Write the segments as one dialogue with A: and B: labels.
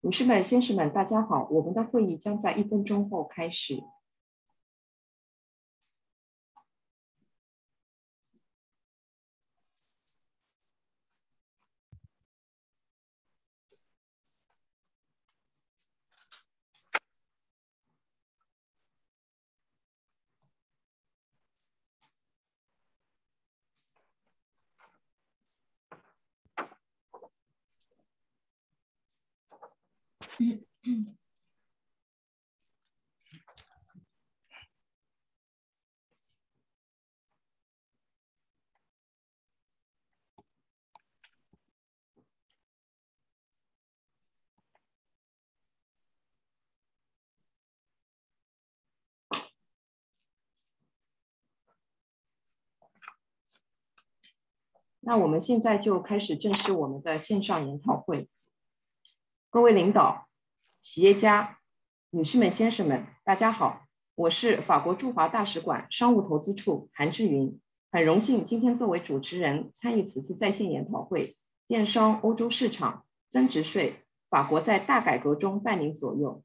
A: 女士们、先生们，大家好，我们的会议将在1分钟后开始。那我们现在就开始正式我们的线上研讨会。各位领导、企业家、女士们、先生们，大家好，我是法国驻华大使馆商务投资处韩志云，很荣幸今天作为主持人参与此次在线研讨会，电商欧洲市场增值税，法国在大改革中半年左右。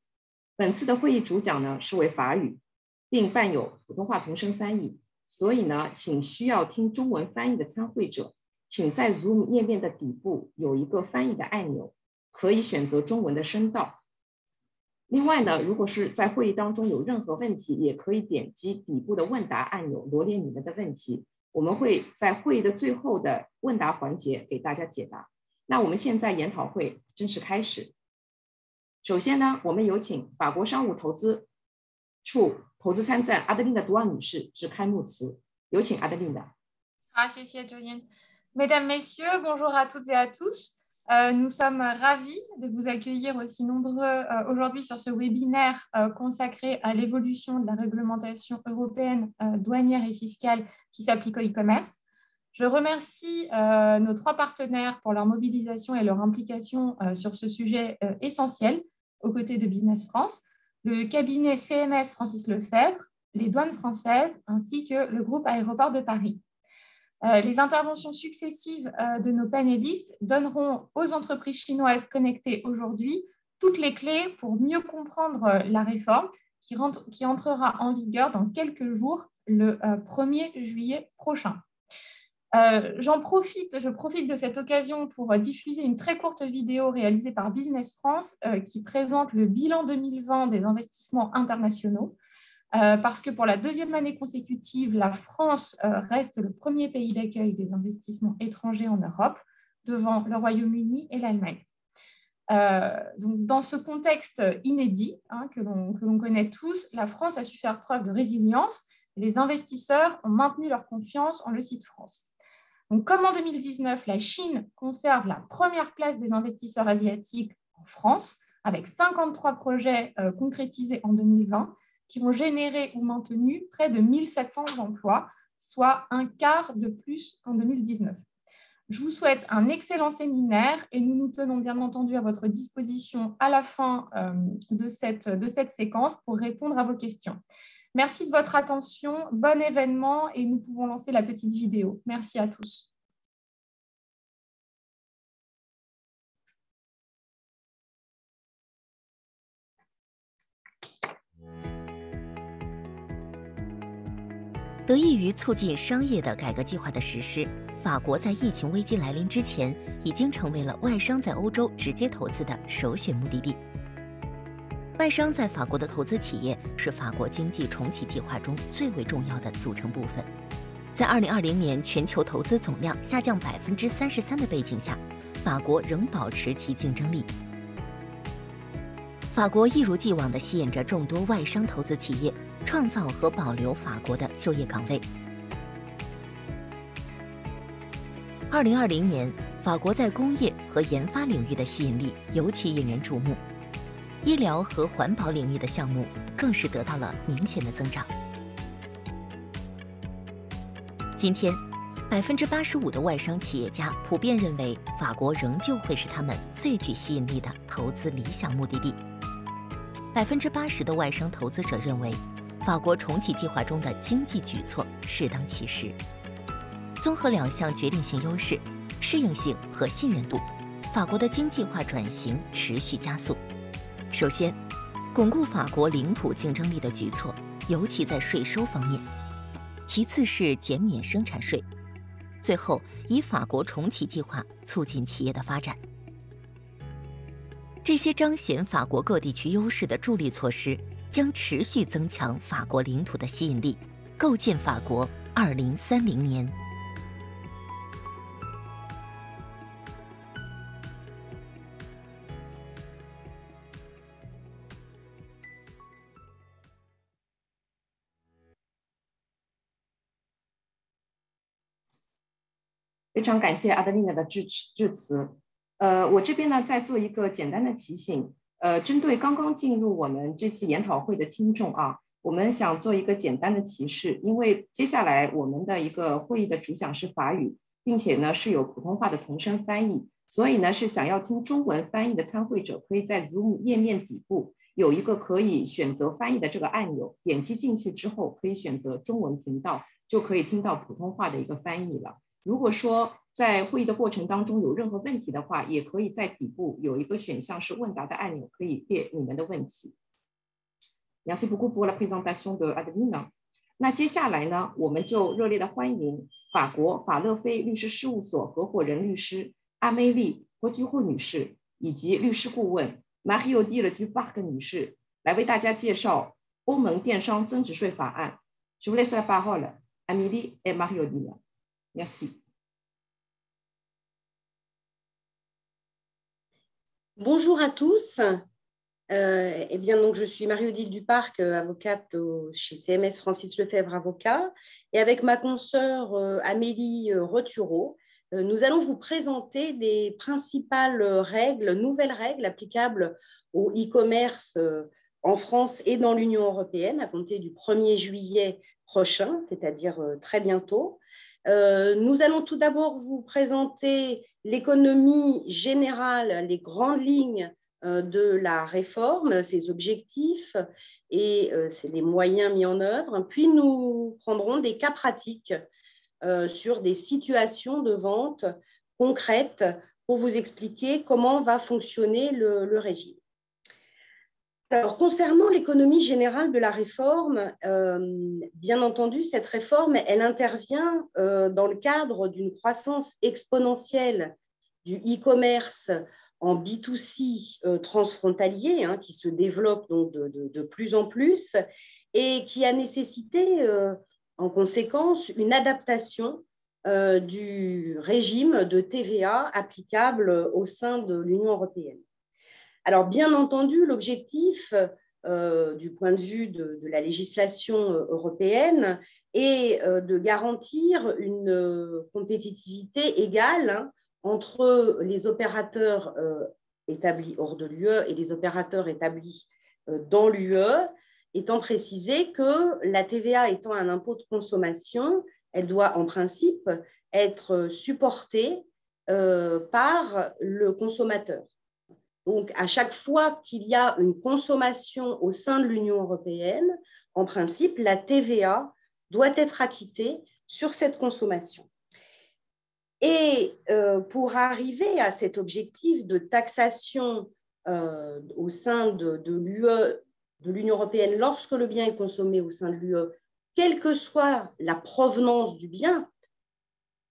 A: 本次的会议主讲呢是为法语，并伴有普通话同声翻译，所以呢，请需要听中文翻译的参会者，请在 Zoom 页面的底部有一个翻译的按钮，可以选择中文的声道。另外呢，如果是在会议当中有任何问题，也可以点击底部的问答按钮罗列你们的问题，我们会在会议的最后的问答环节给大家解答。那我们现在研讨会正式开始。首先呢，我们有请法国商务投资处投资参赞阿德琳达·杜昂女士致开幕词。有请阿德琳达。
B: 谢谢 Julienne. Mesdames, Messieurs, bonjour à toutes et à tous. Nous sommes ravis de vous accueillir aussi nombreux aujourd'hui sur ce webinaire consacré à l'évolution de la réglementation européenne douanière et fiscale qui s'applique au e-commerce. Je remercie nos 3 partenaires pour leur mobilisation et leur implication sur ce sujet essentiel aux côtés de Business France, le cabinet CMS Francis Lefebvre, les douanes françaises ainsi que le groupe Aéroports de Paris. Les interventions successives de nos panélistes donneront aux entreprises chinoises connectées aujourd'hui toutes les clés pour mieux comprendre la réforme qui entrera en vigueur dans quelques jours, le 1er juillet prochain. Je profite de cette occasion pour diffuser une très courte vidéo réalisée par Business France qui présente le bilan 2020 des investissements internationaux. Parce que pour la 2e année consécutive, la France reste le premier pays d'accueil des investissements étrangers en Europe, devant le Royaume-Uni et l'Allemagne. Donc, dans ce contexte inédit que l'on connaît tous, la France a su faire preuve de résilience et les investisseurs ont maintenu leur confiance en le site France. Donc, comme en 2019, la Chine conserve la première place des investisseurs asiatiques en France, avec 53 projets concrétisés en 2020, qui ont généré ou maintenu près de 1700 emplois, soit un quart de plus qu'en 2019. Je vous souhaite un excellent séminaire et nous nous tenons bien entendu à votre disposition à la fin de cette séquence pour répondre à vos questions. Merci de votre attention, bon événement et nous pouvons lancer la petite vidéo. Merci à tous.
C: 得益于促进商业的改革计划的实施，法国在疫情危机来临之前，已经成为了外商在欧洲直接投资的首选目的地。外商在法国的投资企业是法国经济重启计划中最为重要的组成部分。在2020年全球投资总量下降33%的背景下，法国仍保持其竞争力。法国一如既往地吸引着众多外商投资企业，创造和保留法国的就业岗位。2020年，法国在工业和研发领域的吸引力尤其引人瞩目，医疗和环保领域的项目更是得到了明显的增长。今天，85%的外商企业家普遍认为，法国仍旧会是他们最具吸引力的投资理想目的地。80%的外商投资者认为，法国重启计划中的经济举措适当其时。综合2项决定性优势——适应性和信任度，法国的经济化转型持续加速。首先，巩固法国领土竞争力的举措，尤其在税收方面；其次是减免生产税；最后，以法国重启计划促进企业的发展。这些彰显法国各地区优势的助力措施，将持续增强法国领土的吸引力，构建法国2030年。
A: 非常感谢阿德丽娜的致辞。我这边呢再做一个简单的提醒。针对刚刚进入我们这次研讨会的听众啊，我们想做一个简单的提示，因为接下来我们的一个会议的主讲是法语，并且呢是有普通话的同声翻译，所以呢是想要听中文翻译的参会者，可以在 Zoom 页面底部有一个可以选择翻译的这个按钮，点击进去之后可以选择中文频道，就可以听到普通话的一个翻译了。如果说在会议的过程当中有任何问题的话，也可以在底部有一个选项是问答的按钮，可以列你们的问题。Merci beaucoup pour la présentation de Adeline。那接下来呢，我们就热烈的欢迎法国法乐菲律师事务所合伙人律师阿梅丽和居户女士，以及律师顾问 Marie-Odile Duparc 女士来为大家介绍欧盟电商增值税法案。Je vous laisse la parole, Amélie et Marie-Odile. Merci.
D: Bonjour à tous. Eh bien, donc, je suis Marie-Odile Duparc, avocate chez CMS Francis Lefebvre Avocat. Et avec ma consoeur Amélie Rotureau, nous allons vous présenter les principales règles, nouvelles règles applicables au e-commerce en France et dans l'Union européenne à compter du 1er juillet prochain, c'est-à-dire très bientôt. Nous allons tout d'abord vous présenter l'économie générale, les grandes lignes de la réforme, ses objectifs et les moyens mis en œuvre. Puis nous prendrons des cas pratiques sur des situations de vente concrètes pour vous expliquer comment va fonctionner le régime. Alors, concernant l'économie générale de la réforme, bien entendu, cette réforme, elle intervient dans le cadre d'une croissance exponentielle du e-commerce en B2C transfrontalier, hein, qui se développe donc de plus en plus et qui a nécessité, en conséquence, une adaptation du régime de TVA applicable au sein de l'Union européenne. Alors, bien entendu, l'objectif du point de vue de la législation européenne est de garantir une compétitivité égale, hein, entre les opérateurs établis hors de l'UE et les opérateurs établis dans l'UE, étant précisé que la TVA étant un impôt de consommation, elle doit en principe être supportée par le consommateur. Donc, à chaque fois qu'il y a une consommation au sein de l'Union européenne, en principe, la TVA doit être acquittée sur cette consommation. Et pour arriver à cet objectif de taxation au sein de l'UE, de l'Union européenne, lorsque le bien est consommé au sein de l'UE, quelle que soit la provenance du bien,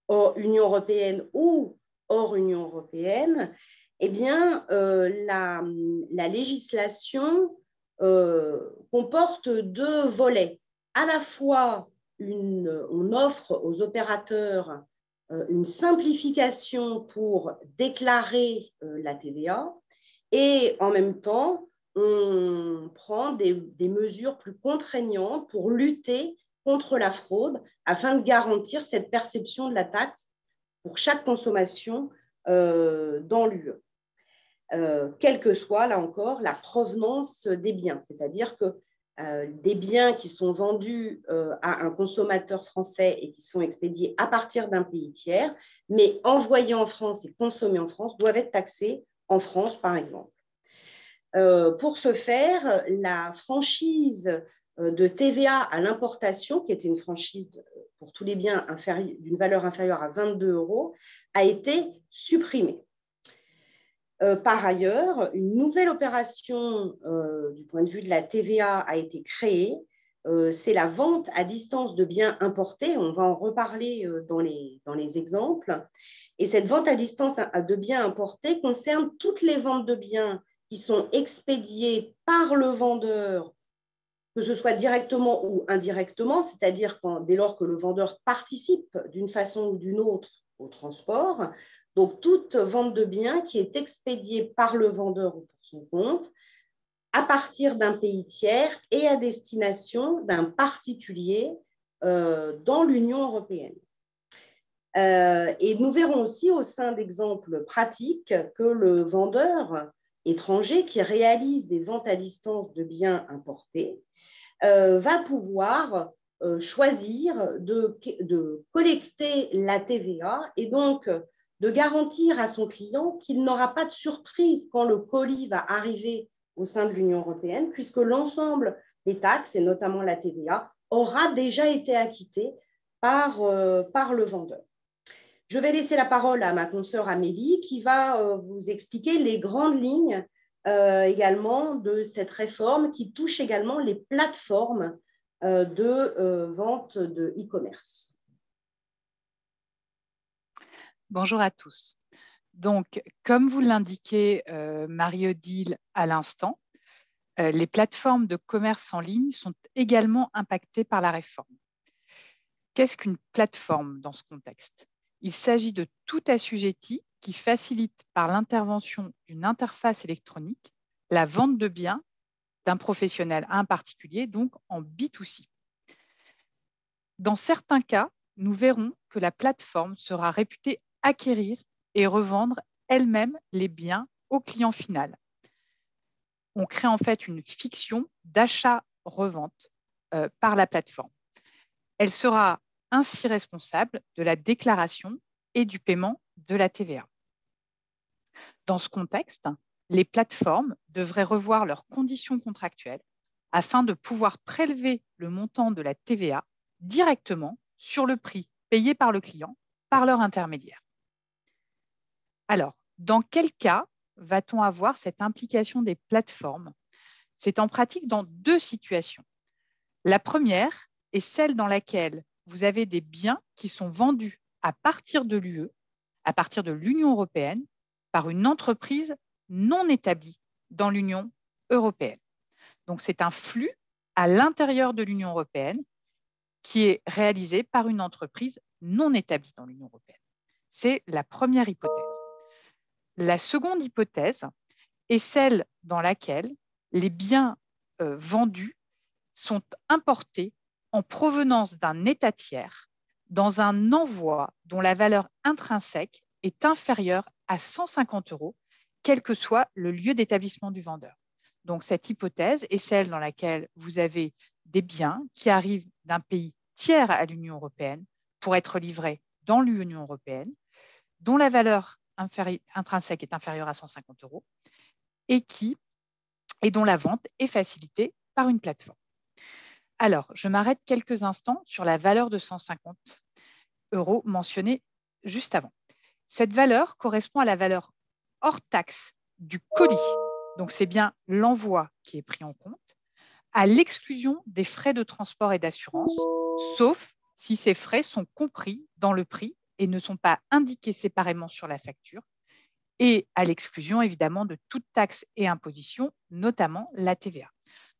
D: hors Union européenne ou hors Union européenne, eh bien, la législation comporte deux volets. À la fois, on offre aux opérateurs une simplification pour déclarer la TVA et en même temps, on prend des mesures plus contraignantes pour lutter contre la fraude afin de garantir cette perception de la taxe pour chaque consommation dans l'UE. Quelle que soit, là encore, la provenance des biens. C'est-à-dire que des biens qui sont vendus à un consommateur français et qui sont expédiés à partir d'un pays tiers, mais envoyés en France et consommés en France, doivent être taxés en France, par exemple. Pour ce faire, la franchise de TVA à l'importation, qui était une franchise pour tous les biens d'une valeur inférieure à 22 €, a été supprimée. Par ailleurs, une nouvelle opération du point de vue de la TVA a été créée. C'est la vente à distance de biens importés. On va en reparler dans les exemples. Et cette vente à distance de biens importés concerne toutes les ventes de biens qui sont expédiées par le vendeur, que ce soit directement ou indirectement, c'est-à-dire dès lors que le vendeur participe d'une façon ou d'une autre au transport. Donc, toute vente de biens qui est expédiée par le vendeur ou pour son compte à partir d'un pays tiers et à destination d'un particulier dans l'Union européenne. Et nous verrons aussi au sein d'exemples pratiques que le vendeur étranger qui réalise des ventes à distance de biens importés va pouvoir choisir de collecter la TVA et donc de garantir à son client qu'il n'aura pas de surprise quand le colis va arriver au sein de l'Union européenne, puisque l'ensemble des taxes, et notamment la TVA, aura déjà été acquitté par le vendeur. Je vais laisser la parole à ma consoeur Amélie qui va vous expliquer les grandes lignes également de cette réforme qui touche également les plateformes de vente de e-commerce.
E: Bonjour à tous. Donc, comme vous l'indiquez Marie-Odile à l'instant, les plateformes de commerce en ligne sont également impactées par la réforme. Qu'est-ce qu'une plateforme dans ce contexte? Il s'agit de tout assujetti qui facilite par l'intervention d'une interface électronique la vente de biens d'un professionnel à un particulier, donc en B2C. Dans certains cas, nous verrons que la plateforme sera réputée acquérir et revendre elle-même les biens au client final. On crée en fait une fiction d'achat-revente par la plateforme. Elle sera ainsi responsable de la déclaration et du paiement de la TVA. Dans ce contexte, les plateformes devraient revoir leurs conditions contractuelles afin de pouvoir prélever le montant de la TVA directement sur le prix payé par le client par leur intermédiaire. Alors, dans quel cas va-t-on avoir cette implication des plateformes? C'est en pratique dans deux situations. La première est celle dans laquelle vous avez des biens qui sont vendus à partir de l'UE, à partir de l'Union européenne, par une entreprise non établie dans l'Union européenne. Donc, c'est un flux à l'intérieur de l'Union européenne qui est réalisé par une entreprise non établie dans l'Union européenne. C'est la première hypothèse. La seconde hypothèse est celle dans laquelle les biens vendus sont importés en provenance d'un État tiers dans un envoi dont la valeur intrinsèque est inférieure à 150 €, quel que soit le lieu d'établissement du vendeur. Donc, cette hypothèse est celle dans laquelle vous avez des biens qui arrivent d'un pays tiers à l'Union européenne pour être livrés dans l'Union européenne, dont la valeur intrinsèque est inférieure à 150 € et dont la vente est facilitée par une plateforme. Alors, je m'arrête quelques instants sur la valeur de 150 € mentionnée juste avant. Cette valeur correspond à la valeur hors taxe du colis. Donc, c'est bien l'envoi qui est pris en compte, à l'exclusion des frais de transport et d'assurance, sauf si ces frais sont compris dans le prix et ne sont pas indiqués séparément sur la facture, et à l'exclusion évidemment de toute taxe et imposition, notamment la TVA.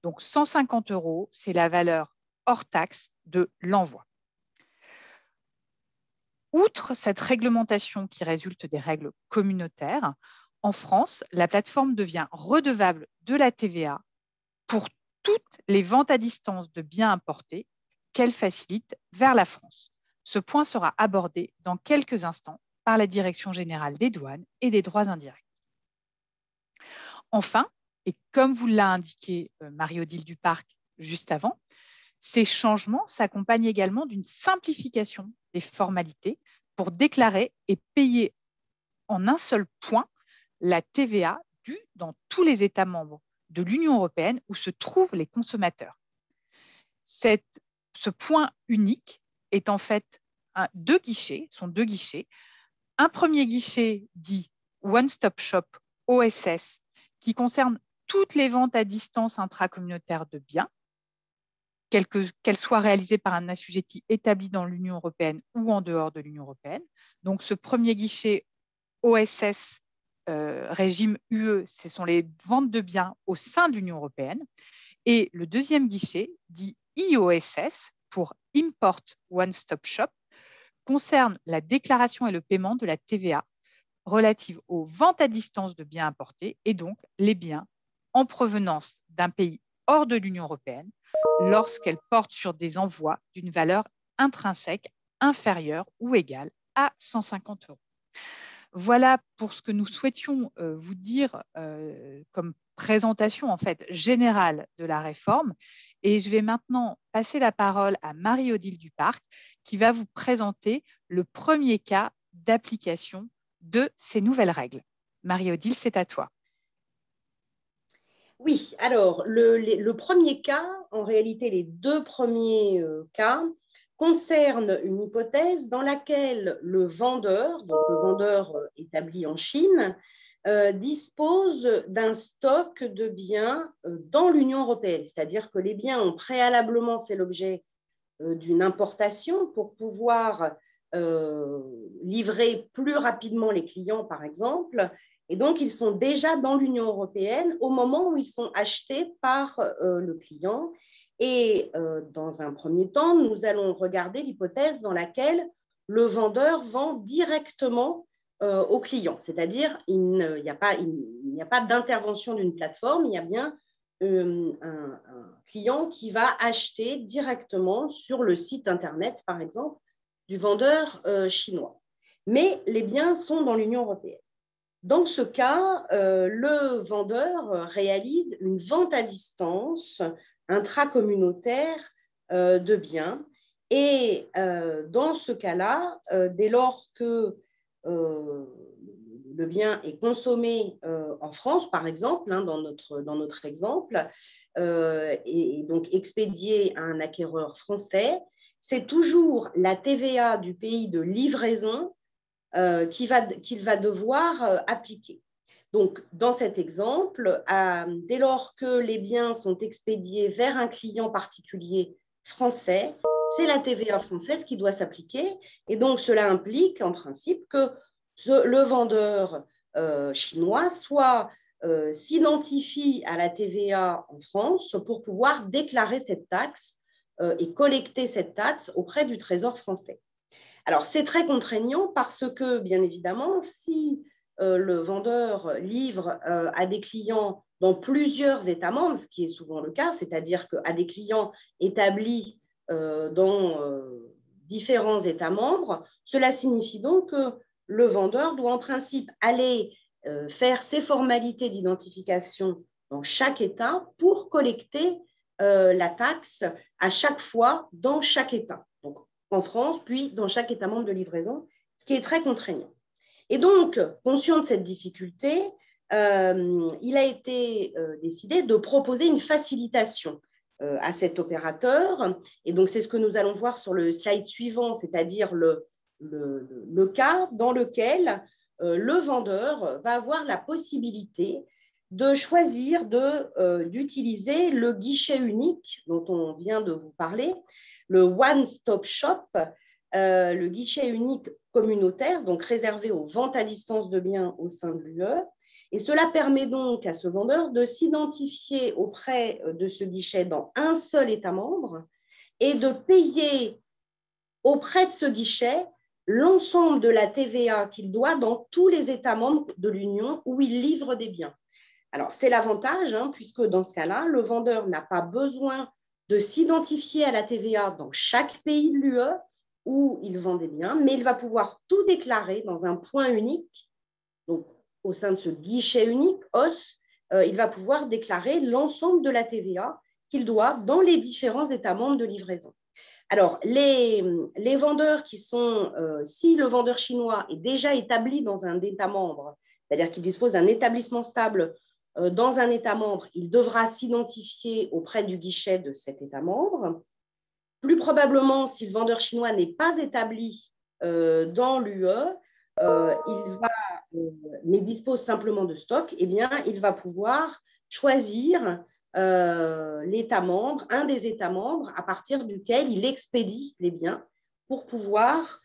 E: Donc 150 €, c'est la valeur hors taxe de l'envoi. Outre cette réglementation qui résulte des règles communautaires, en France, la plateforme devient redevable de la TVA pour toutes les ventes à distance de biens importés qu'elle facilite vers la France. Ce point sera abordé dans quelques instants par la Direction générale des douanes et des droits indirects. Enfin, et comme vous l'a indiqué Marie-Odile Duparc juste avant, ces changements s'accompagnent également d'une simplification des formalités pour déclarer et payer en un seul point la TVA due dans tous les États membres de l'Union européenne où se trouvent les consommateurs. Ce point unique est en fait deux guichets. Un premier guichet dit One Stop Shop OSS, qui concerne toutes les ventes à distance intracommunautaires de biens, qu'elles soient réalisées par un assujetti établi dans l'Union européenne ou en dehors de l'Union européenne. Donc, ce premier guichet OSS, régime UE, ce sont les ventes de biens au sein de l'Union européenne. Et le deuxième guichet, dit IOSS, pour Import One Stop Shop, concerne la déclaration et le paiement de la TVA relative aux ventes à distance de biens importés et donc les biens en provenance d'un pays hors de l'Union européenne lorsqu'elle porte sur des envois d'une valeur intrinsèque inférieure ou égale à 150 €. Voilà pour ce que nous souhaitions vous dire comme présentation en fait générale de la réforme. Et je vais maintenant passer la parole à Marie-Odile Duparc qui va vous présenter le premier cas d'application de ces nouvelles règles. Marie-Odile, c'est à toi.
D: Oui, alors le premier cas, en réalité les deux premiers cas, concernent une hypothèse dans laquelle le vendeur, donc le vendeur établi en Chine, dispose d'un stock de biens dans l'Union européenne, c'est-à-dire que les biens ont préalablement fait l'objet d'une importation pour pouvoir livrer plus rapidement les clients, par exemple. Et donc, ils sont déjà dans l'Union européenne au moment où ils sont achetés par le client. Et dans un premier temps, nous allons regarder l'hypothèse dans laquelle le vendeur vend directement au client. C'est-à-dire, il n'y a pas d'intervention d'une plateforme, il y a bien un client qui va acheter directement sur le site Internet, par exemple, du vendeur chinois. Mais les biens sont dans l'Union européenne. Dans ce cas, le vendeur réalise une vente à distance intracommunautaire de biens. Et dans ce cas-là, dès lors que le bien est consommé en France, par exemple, dans notre exemple, et donc expédié à un acquéreur français, c'est toujours la TVA du pays de livraison qu'il va devoir appliquer. Donc, dans cet exemple, dès lors que les biens sont expédiés vers un client particulier français, c'est la TVA française qui doit s'appliquer. Et donc, cela implique en principe que le vendeur chinois soit s'identifie à la TVA en France pour pouvoir déclarer cette taxe et collecter cette taxe auprès du Trésor français. Alors, c'est très contraignant parce que, bien évidemment, si le vendeur livre à des clients dans plusieurs États membres, ce qui est souvent le cas, c'est-à-dire qu'à des clients établis dans différents États membres, cela signifie donc que le vendeur doit en principe aller faire ses formalités d'identification dans chaque État pour collecter la taxe à chaque fois dans chaque État. Donc, en France, puis dans chaque État membre de livraison, ce qui est très contraignant. Et donc, conscient de cette difficulté, il a été décidé de proposer une facilitation à cet opérateur. Et donc, c'est ce que nous allons voir sur le slide suivant, c'est-à-dire le cas dans lequel le vendeur va avoir la possibilité de choisir d'utiliser le guichet unique dont on vient de vous parler, le One Stop Shop, le guichet unique communautaire, donc réservé aux ventes à distance de biens au sein de l'UE. Et cela permet donc à ce vendeur de s'identifier auprès de ce guichet dans un seul État membre et de payer auprès de ce guichet l'ensemble de la TVA qu'il doit dans tous les États membres de l'Union où il livre des biens. Alors, c'est l'avantage, puisque dans ce cas-là, le vendeur n'a pas besoin de s'identifier à la TVA dans chaque pays de l'UE où il vend des biens, mais il va pouvoir tout déclarer dans un point unique. Donc, au sein de ce guichet unique, OS, il va pouvoir déclarer l'ensemble de la TVA qu'il doit dans les différents États membres de livraison. Alors, les vendeurs qui sont, si le vendeur chinois est déjà établi dans un État membre, c'est-à-dire qu'il dispose d'un établissement stable dans un État membre, il devra s'identifier auprès du guichet de cet État membre. Plus probablement, si le vendeur chinois n'est pas établi dans l'UE, mais dispose simplement de stock, eh bien, il va pouvoir choisir l'État membre, un des États membres à partir duquel il expédie les biens pour pouvoir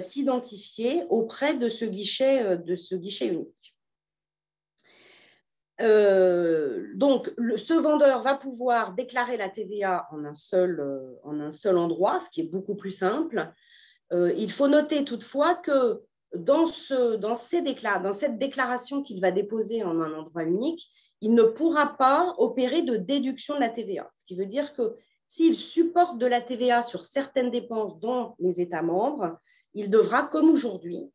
D: s'identifier auprès de ce guichet unique. Donc, ce vendeur va pouvoir déclarer la TVA en un seul endroit, ce qui est beaucoup plus simple. Il faut noter toutefois que dans cette déclaration qu'il va déposer en un endroit unique, il ne pourra pas opérer de déduction de la TVA. Ce qui veut dire que s'il supporte de la TVA sur certaines dépenses dans les États membres, il devra, comme aujourd'hui,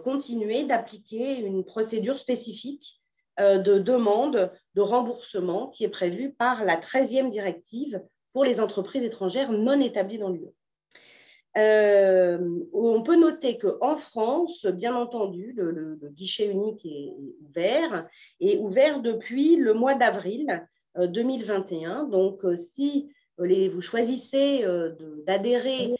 D: continuer d'appliquer une procédure spécifique de demande de remboursement qui est prévue par la 13e directive pour les entreprises étrangères non établies dans l'UE. On peut noter qu'en France, bien entendu, le guichet unique est ouvert depuis le mois d'avril 2021. Donc, si vous choisissez d'adhérer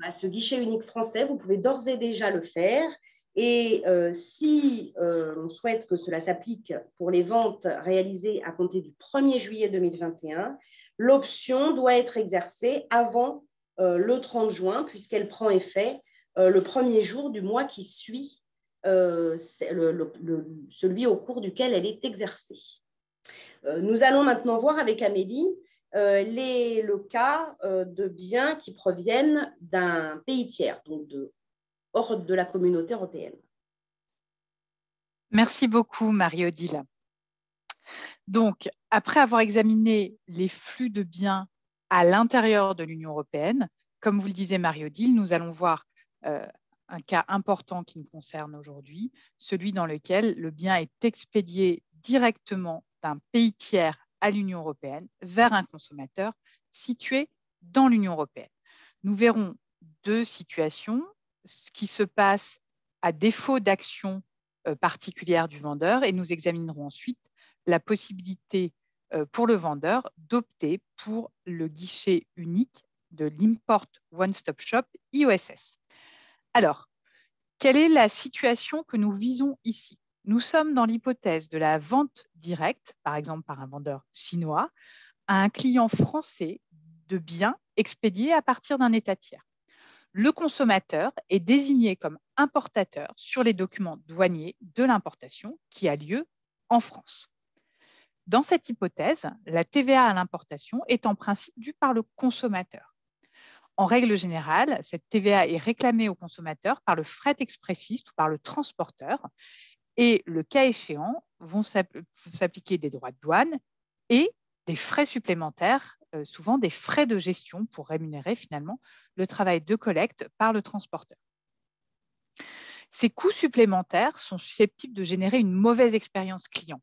D: à ce guichet unique français, vous pouvez d'ores et déjà le faire. Et si on souhaite que cela s'applique pour les ventes réalisées à compter du 1er juillet 2021, l'option doit être exercée avant le 30 juin, puisqu'elle prend effet le premier jour du mois qui suit celui au cours duquel elle est exercée. Nous allons maintenant voir avec Amélie le cas de biens qui proviennent d'un pays tiers, donc hors de la communauté européenne.
E: Merci beaucoup, Marie-Odile. Donc, après avoir examiné les flux de biens à l'intérieur de l'Union européenne, comme vous le disiez, Marie-Odile, nous allons voir un cas important qui nous concerne aujourd'hui, celui dans lequel le bien est expédié directement d'un pays tiers à l'Union européenne vers un consommateur situé dans l'Union européenne. Nous verrons deux situations, ce qui se passe à défaut d'action particulière du vendeur, et nous examinerons ensuite la possibilité pour le vendeur d'opter pour le guichet unique de l'Import One Stop Shop IOSS. Alors, quelle est la situation que nous visons ici? Nous sommes dans l'hypothèse de la vente directe, par exemple par un vendeur chinois, à un client français de biens expédiés à partir d'un État tiers. Le consommateur est désigné comme importateur sur les documents douaniers de l'importation qui a lieu en France. Dans cette hypothèse, la TVA à l'importation est en principe due par le consommateur. En règle générale, cette TVA est réclamée au consommateur par le fret expressiste ou par le transporteur, et le cas échéant vont s'appliquer des droits de douane et des frais supplémentaires, souvent des frais de gestion pour rémunérer finalement le travail de collecte par le transporteur. Ces coûts supplémentaires sont susceptibles de générer une mauvaise expérience client.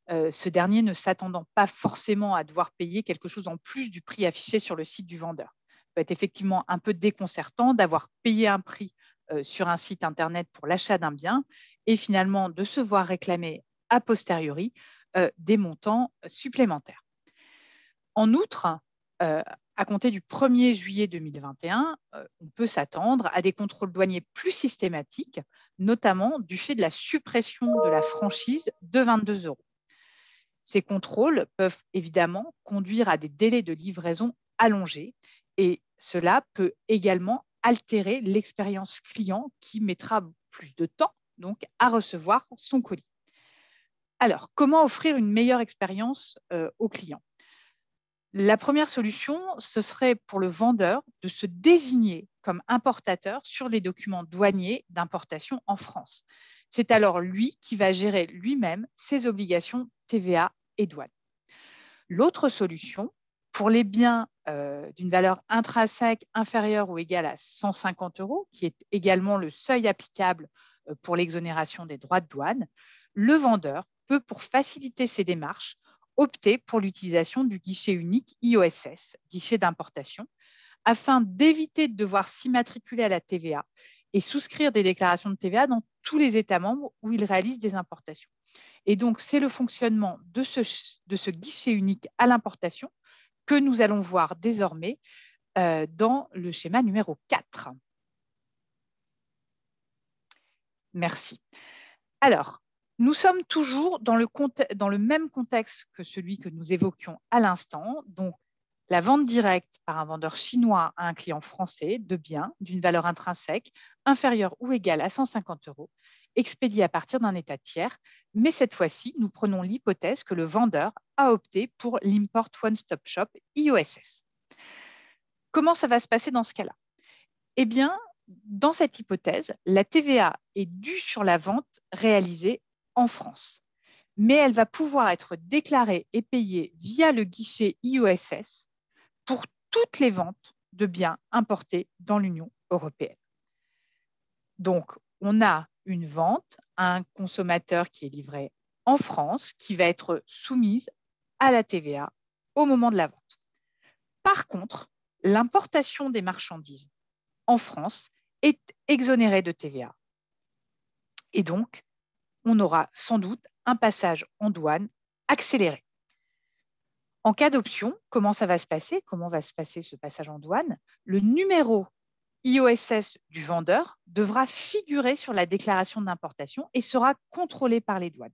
E: Ce dernier ne s'attendant pas forcément à devoir payer quelque chose en plus du prix affiché sur le site du vendeur. Il peut être effectivement un peu déconcertant d'avoir payé un prix sur un site Internet pour l'achat d'un bien et finalement de se voir réclamer a posteriori des montants supplémentaires. En outre, à compter du 1er juillet 2021, on peut s'attendre à des contrôles douaniers plus systématiques, notamment du fait de la suppression de la franchise de 22 €. Ces contrôles peuvent évidemment conduire à des délais de livraison allongés et cela peut également altérer l'expérience client qui mettra plus de temps donc, à recevoir son colis. Alors, comment offrir une meilleure expérience aux clients? La première solution, ce serait pour le vendeur de se désigner comme importateur sur les documents douaniers d'importation en France. C'est alors lui qui va gérer lui-même ses obligations TVA et douane. L'autre solution, pour les biens d'une valeur intrinsèque inférieure ou égale à 150 €, qui est également le seuil applicable pour l'exonération des droits de douane, le vendeur peut, pour faciliter ses démarches, opter pour l'utilisation du guichet unique IOSS, guichet d'importation, afin d'éviter de devoir s'immatriculer à la TVA et souscrire des déclarations de TVA dans tous les États membres où il réalise des importations. Et donc, c'est le fonctionnement de ce guichet unique à l'importation que nous allons voir désormais dans le schéma numéro 4. Merci. Alors, nous sommes toujours dans le même contexte que celui que nous évoquions à l'instant, donc la vente directe par un vendeur chinois à un client français de biens d'une valeur intrinsèque inférieure ou égale à 150 €, expédié à partir d'un État tiers, mais cette fois-ci, nous prenons l'hypothèse que le vendeur a opté pour l'Import One Stop Shop, IOSS. Comment ça va se passer dans ce cas-là? Eh bien, dans cette hypothèse, la TVA est due sur la vente réalisée en France, mais elle va pouvoir être déclarée et payée via le guichet IOSS pour toutes les ventes de biens importés dans l'Union européenne. Donc, on a une vente à un consommateur qui est livré en France qui va être soumise à la TVA au moment de la vente. Par contre, l'importation des marchandises en France est exonérée de TVA. Et donc, on aura sans doute un passage en douane accéléré. En cas d'option, comment ça va se passer? Comment va se passer ce passage en douane? Le numéro IOSS du vendeur devra figurer sur la déclaration d'importation et sera contrôlé par les douanes.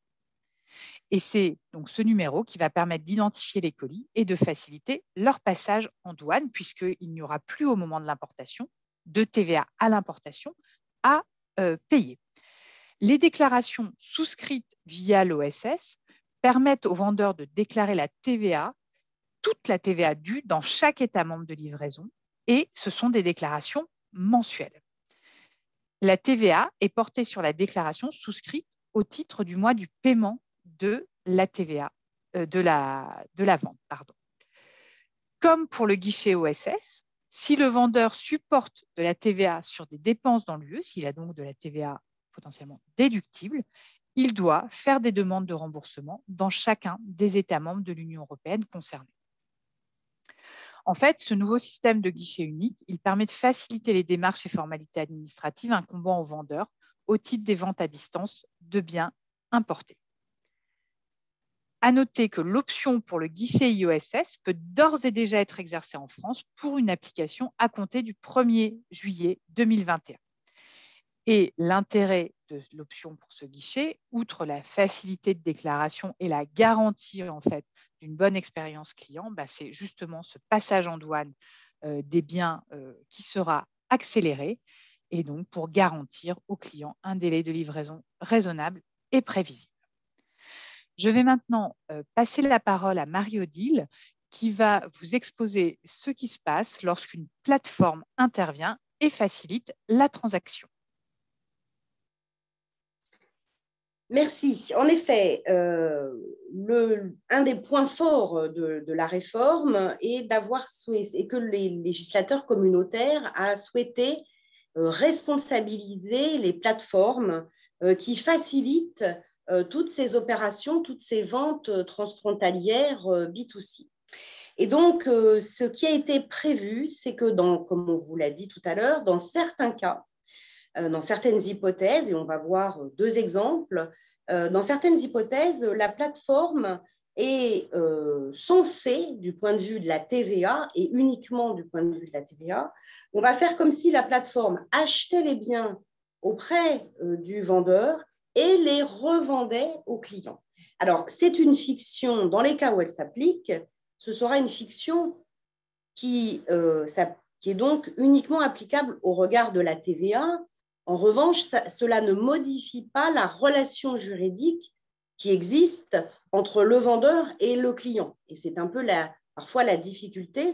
E: Et c'est donc ce numéro qui va permettre d'identifier les colis et de faciliter leur passage en douane, puisqu'il n'y aura plus au moment de l'importation de TVA à l'importation à payer. Les déclarations souscrites via l'OSS permettent aux vendeurs de déclarer la TVA, toute la TVA due dans chaque État membre de livraison, et ce sont des déclarations mensuelles. La TVA est portée sur la déclaration souscrite au titre du mois du paiement de la TVA, de la vente. Comme pour le guichet OSS, si le vendeur supporte de la TVA sur des dépenses dans l'UE, s'il a donc de la TVA potentiellement déductible, il doit faire des demandes de remboursement dans chacun des États membres de l'Union européenne concernés. En fait, ce nouveau système de guichet unique, il permet de faciliter les démarches et formalités administratives incombant aux vendeurs au titre des ventes à distance de biens importés. À noter que l'option pour le guichet IOSS peut d'ores et déjà être exercée en France pour une application à compter du 1er juillet 2021. Et l'intérêt de l'option pour ce guichet, outre la facilité de déclaration et la garantie en fait d'une bonne expérience client, c'est justement ce passage en douane des biens qui sera accéléré, et donc pour garantir aux clients un délai de livraison raisonnable et prévisible. Je vais maintenant passer la parole à Marie-Odile qui va vous exposer ce qui se passe lorsqu'une plateforme intervient et facilite la transaction.
D: Merci. En effet, un des points forts de la réforme est et que les législateurs communautaires a souhaité responsabiliser les plateformes qui facilitent toutes ces opérations, toutes ces ventes transfrontalières B2C. Et donc, ce qui a été prévu, c'est que, comme on vous l'a dit tout à l'heure, dans certains cas, dans certaines hypothèses, et on va voir deux exemples, dans certaines hypothèses, la plateforme est censée, du point de vue de la TVA, et uniquement du point de vue de la TVA, on va faire comme si la plateforme achetait les biens auprès du vendeur et les revendait aux clients. Alors, c'est une fiction, dans les cas où elle s'applique, ce sera une fiction qui est donc uniquement applicable au regard de la TVA. En revanche, cela ne modifie pas la relation juridique qui existe entre le vendeur et le client. Et c'est un peu parfois la difficulté,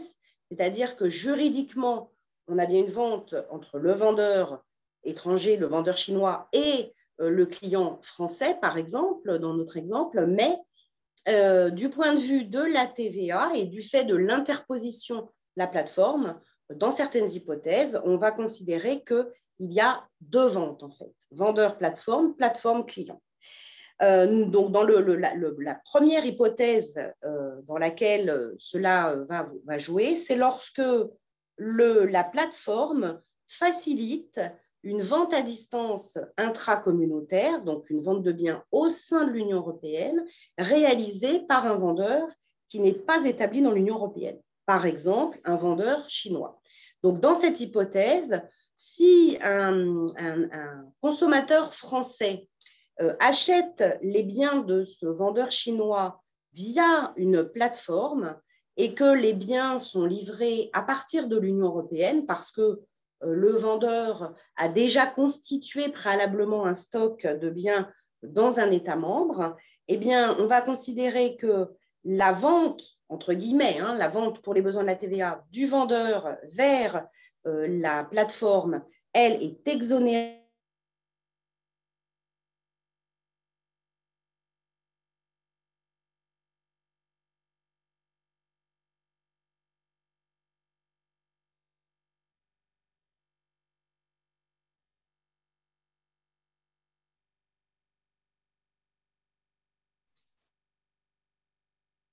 D: c'est-à-dire que juridiquement, on a bien une vente entre le vendeur étranger, le vendeur chinois et le client français, par exemple, dans notre exemple, mais du point de vue de la TVA et du fait de l'interposition de la plateforme, dans certaines hypothèses, on va considérer qu'il y a deux ventes, en fait, vendeur-plateforme, plateforme-client. Donc, dans la première hypothèse dans laquelle cela va jouer, c'est lorsque la plateforme facilite une vente à distance intracommunautaire, donc une vente de biens au sein de l'Union européenne, réalisée par un vendeur qui n'est pas établi dans l'Union européenne. Par exemple, un vendeur chinois. Donc, dans cette hypothèse, si un consommateur français achète les biens de ce vendeur chinois via une plateforme et que les biens sont livrés à partir de l'Union européenne parce que le vendeur a déjà constitué préalablement un stock de biens dans un État membre, eh bien, on va considérer que la vente, entre guillemets, la vente pour les besoins de la TVA du vendeur vers la plateforme, elle est exonérée.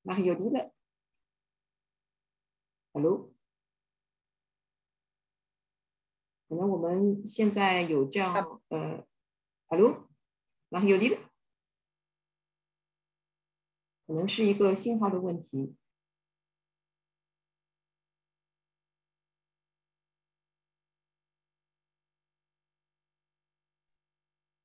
A: Marie-Odile? Hello？ 可能我们现在有这样，Hello？ Marie-Odile？ 可能是一个信号的问题。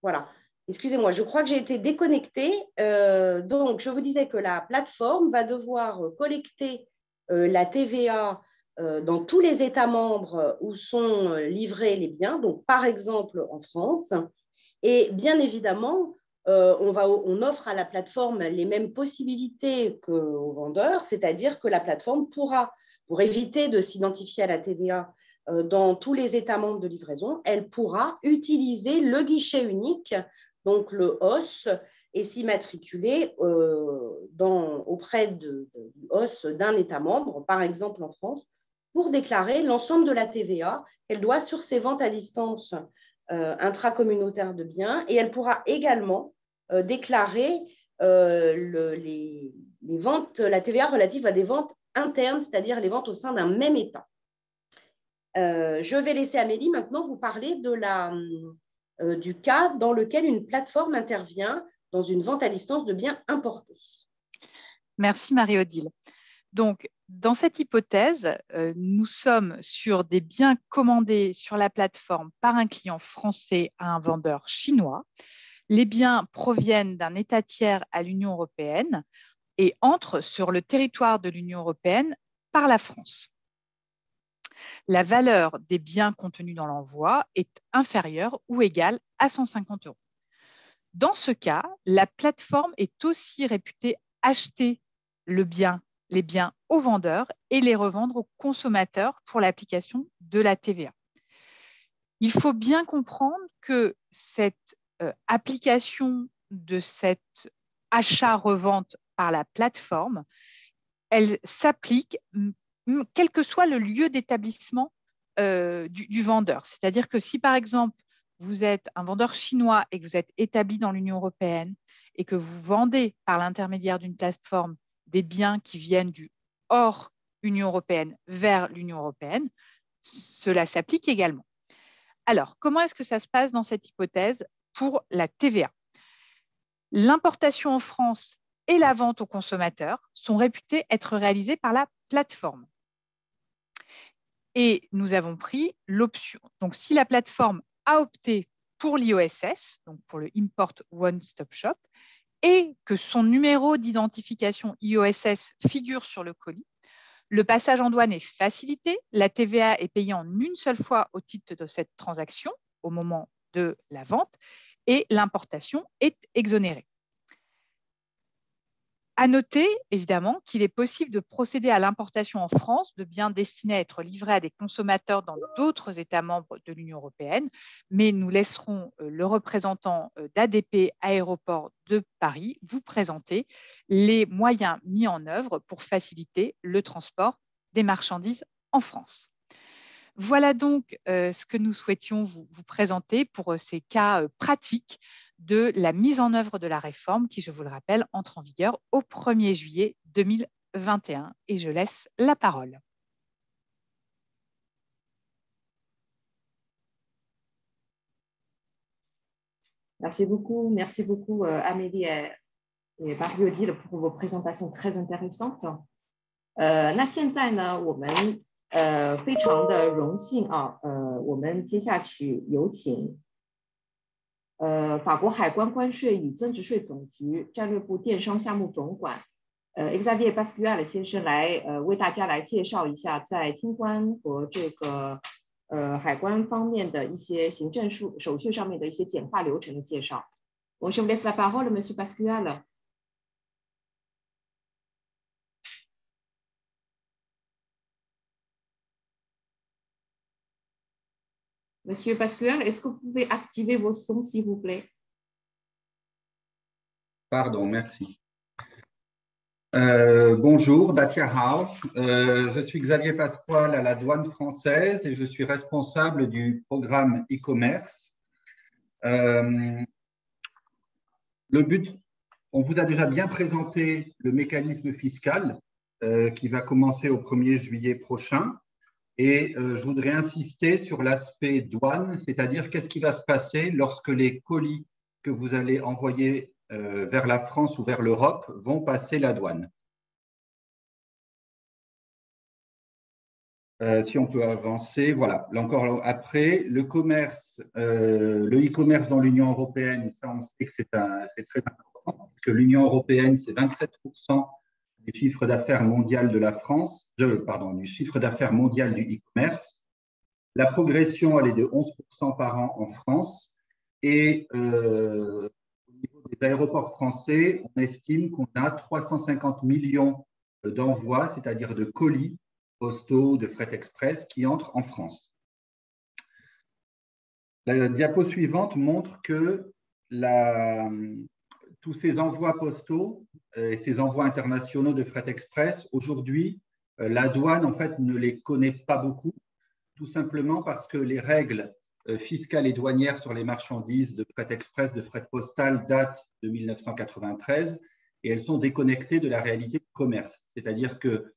D: Voilà. Excusez-moi, je crois que j'ai été déconnectée. Donc, je vous disais que la plateforme va devoir collecter la TVA dans tous les États membres où sont livrés les biens, donc par exemple en France. Et bien évidemment, on offre à la plateforme les mêmes possibilités qu'aux vendeurs, c'est-à-dire que la plateforme pourra, pour éviter de s'identifier à la TVA dans tous les États membres de livraison, elle pourra utiliser le guichet unique, donc le HOS, et s'immatriculer auprès du HOS d'un État membre, par exemple en France, pour déclarer l'ensemble de la TVA qu'elle doit sur ses ventes à distance intracommunautaires de biens, et elle pourra également déclarer les ventes, la TVA relative à des ventes internes, c'est-à-dire les ventes au sein d'un même État. Je vais laisser Amélie maintenant vous parler du cas dans lequel une plateforme intervient dans une vente à distance de biens importés.
E: Merci Marie-Odile. Donc, dans cette hypothèse, nous sommes sur des biens commandés sur la plateforme par un client français à un vendeur chinois. Les biens proviennent d'un État tiers à l'Union européenne et entrent sur le territoire de l'Union européenne par la France. La valeur des biens contenus dans l'envoi est inférieure ou égale à 150 €. Dans ce cas, la plateforme est aussi réputée acheter les biens aux vendeurs et les revendre aux consommateurs pour l'application de la TVA. Il faut bien comprendre que cette application de cet achat-revente par la plateforme, elle s'applique quel que soit le lieu d'établissement du vendeur. C'est-à-dire que si, par exemple, vous êtes un vendeur chinois et que vous êtes établi dans l'Union européenne et que vous vendez par l'intermédiaire d'une plateforme des biens qui viennent du hors Union européenne vers l'Union européenne, cela s'applique également. Alors, comment est-ce que ça se passe dans cette hypothèse pour la TVA? L'importation en France et la vente aux consommateurs sont réputées être réalisées par la plateforme. Et nous avons pris l'option. Donc, si la plateforme a opté pour l'IOSS, donc pour le Import One Stop Shop, et que son numéro d'identification IOSS figure sur le colis, le passage en douane est facilité, la TVA est payée en une seule fois au titre de cette transaction au moment de la vente et l'importation est exonérée. À noter, évidemment, qu'il est possible de procéder à l'importation en France de biens destinés à être livrés à des consommateurs dans d'autres États membres de l'Union européenne, mais nous laisserons le représentant d'ADP Aéroport de Paris vous présenter les moyens mis en œuvre pour faciliter le transport des marchandises en France. Voilà donc ce que nous souhaitions vous présenter pour ces cas pratiques de la mise en œuvre de la réforme qui, je vous le rappelle, entre en vigueur au 1er juillet 2021. Et je laisse la parole.
A: Merci beaucoup Amélie et Marie-Odile pour vos présentations très intéressantes. 那现在呢，我们非常的荣幸啊，我们接下去有请法国海关关税与增值税总局战略部电商项目总管Xavier Pascual 先生来为大家来介绍一下在清关和这个海关方面的一些行政手续上面的一些简化流程的介绍。我是 vous laisse la parole, Monsieur Pascual. Monsieur Pascual, est-ce que vous pouvez activer vos sons, s'il vous plaît?
F: Pardon, merci. Bonjour, Datia Hao. Je suis Xavier Pascual à la douane française et je suis responsable du programme e-commerce. Le but, on vous a déjà bien présenté le mécanisme fiscal qui va commencer au 1er juillet prochain. Et je voudrais insister sur l'aspect douane, c'est-à-dire qu'est-ce qui va se passer lorsque les colis que vous allez envoyer vers la France ou vers l'Europe vont passer la douane. Si on peut avancer, voilà. Encore après, le commerce, le e-commerce dans l'Union européenne, ça on sait que c'est très important, parce que l'Union européenne, c'est 27% du chiffre d'affaires mondial de la France, du chiffre d'affaires mondial du e-commerce. La progression, elle est de 11% par an en France. Et au niveau des aéroports français, on estime qu'on a 350 millions d'envois, c'est-à-dire de colis postaux, de fret express, qui entrent en France. La diapo suivante montre que tous ces envois postaux et ces envois internationaux de fret express, aujourd'hui, la douane en fait ne les connaît pas beaucoup, tout simplement parce que les règles fiscales et douanières sur les marchandises de fret express, de fret postal datent de 1993 et elles sont déconnectées de la réalité du commerce. C'est-à-dire que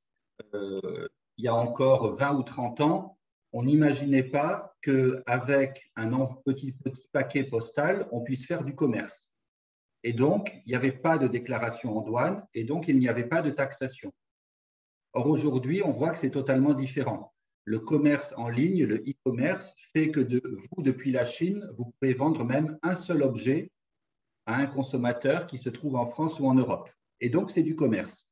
F: il y a encore 20 ou 30 ans, on n'imaginait pas qu'avec un petit paquet postal, on puisse faire du commerce. Et donc, il n'y avait pas de déclaration en douane et donc il n'y avait pas de taxation. Or, aujourd'hui, on voit que c'est totalement différent. Le commerce en ligne, le e-commerce, fait que depuis la Chine, vous pouvez vendre même un seul objet à un consommateur qui se trouve en France ou en Europe. Et donc, c'est du commerce.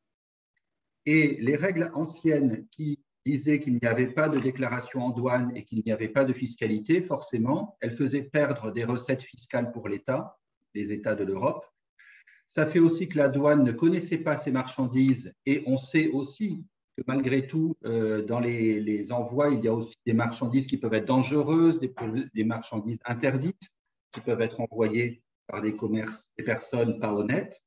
F: Et les règles anciennes qui disaient qu'il n'y avait pas de déclaration en douane et qu'il n'y avait pas de fiscalité, forcément, elles faisaient perdre des recettes fiscales pour l'État, les États de l'Europe. Ça fait aussi que la douane ne connaissait pas ces marchandises et on sait aussi que malgré tout, dans les envois, il y a aussi des marchandises qui peuvent être dangereuses, des marchandises interdites qui peuvent être envoyées par des personnes pas honnêtes.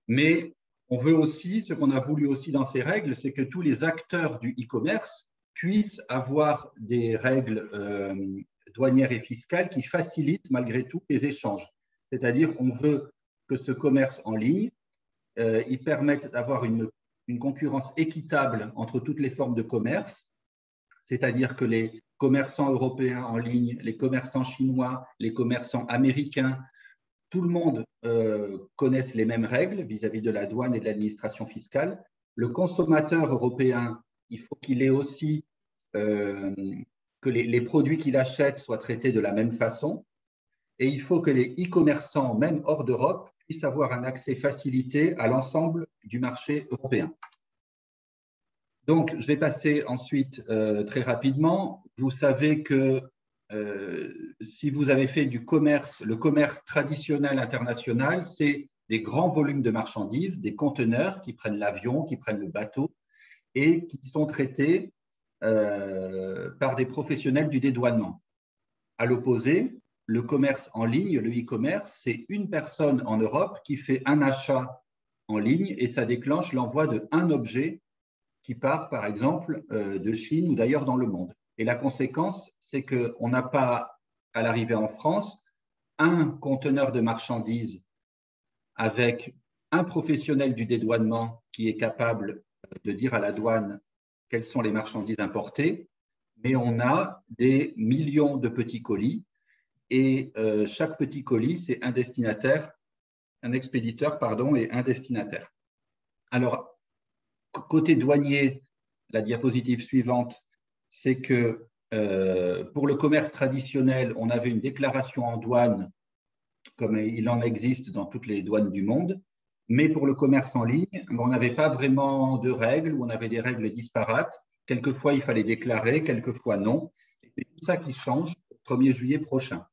F: Mais on veut aussi, ce qu'on a voulu aussi dans ces règles, c'est que tous les acteurs du e-commerce puissent avoir des règles douanières et fiscales qui facilitent malgré tout les échanges. C'est-à-dire qu'on veut que ce commerce en ligne, il permette d'avoir une concurrence équitable entre toutes les formes de commerce, c'est-à-dire que les commerçants européens en ligne, les commerçants chinois, les commerçants américains, tout le monde connaisse les mêmes règles vis-à-vis de la douane et de l'administration fiscale. Le consommateur européen, il faut qu'il ait aussi que les produits qu'il achète soient traités de la même façon. Et il faut que les e-commerçants, même hors d'Europe, puissent avoir un accès facilité à l'ensemble du marché européen. Donc, je vais passer ensuite très rapidement. Vous savez que si vous avez fait du commerce, le commerce traditionnel international, c'est des grands volumes de marchandises, des conteneurs qui prennent l'avion, qui prennent le bateau et qui sont traités par des professionnels du dédouanement. À l'opposé, le commerce en ligne, le e-commerce, c'est une personne en Europe qui fait un achat en ligne et ça déclenche l'envoi d'un objet qui part, par exemple, de Chine ou d'ailleurs dans le monde. Et la conséquence, c'est qu'on n'a pas, à l'arrivée en France, un conteneur de marchandises avec un professionnel du dédouanement qui est capable de dire à la douane quelles sont les marchandises importées, mais on a des millions de petits colis et chaque petit colis, c'est un destinataire, un expéditeur, pardon, et un destinataire. Alors, côté douanier, la diapositive suivante, c'est que pour le commerce traditionnel, on avait une déclaration en douane, comme il en existe dans toutes les douanes du monde, mais pour le commerce en ligne, on n'avait pas vraiment de règles, ou on avait des règles disparates. Quelquefois, il fallait déclarer, quelquefois non. C'est tout ça qui change au 1er juillet prochain.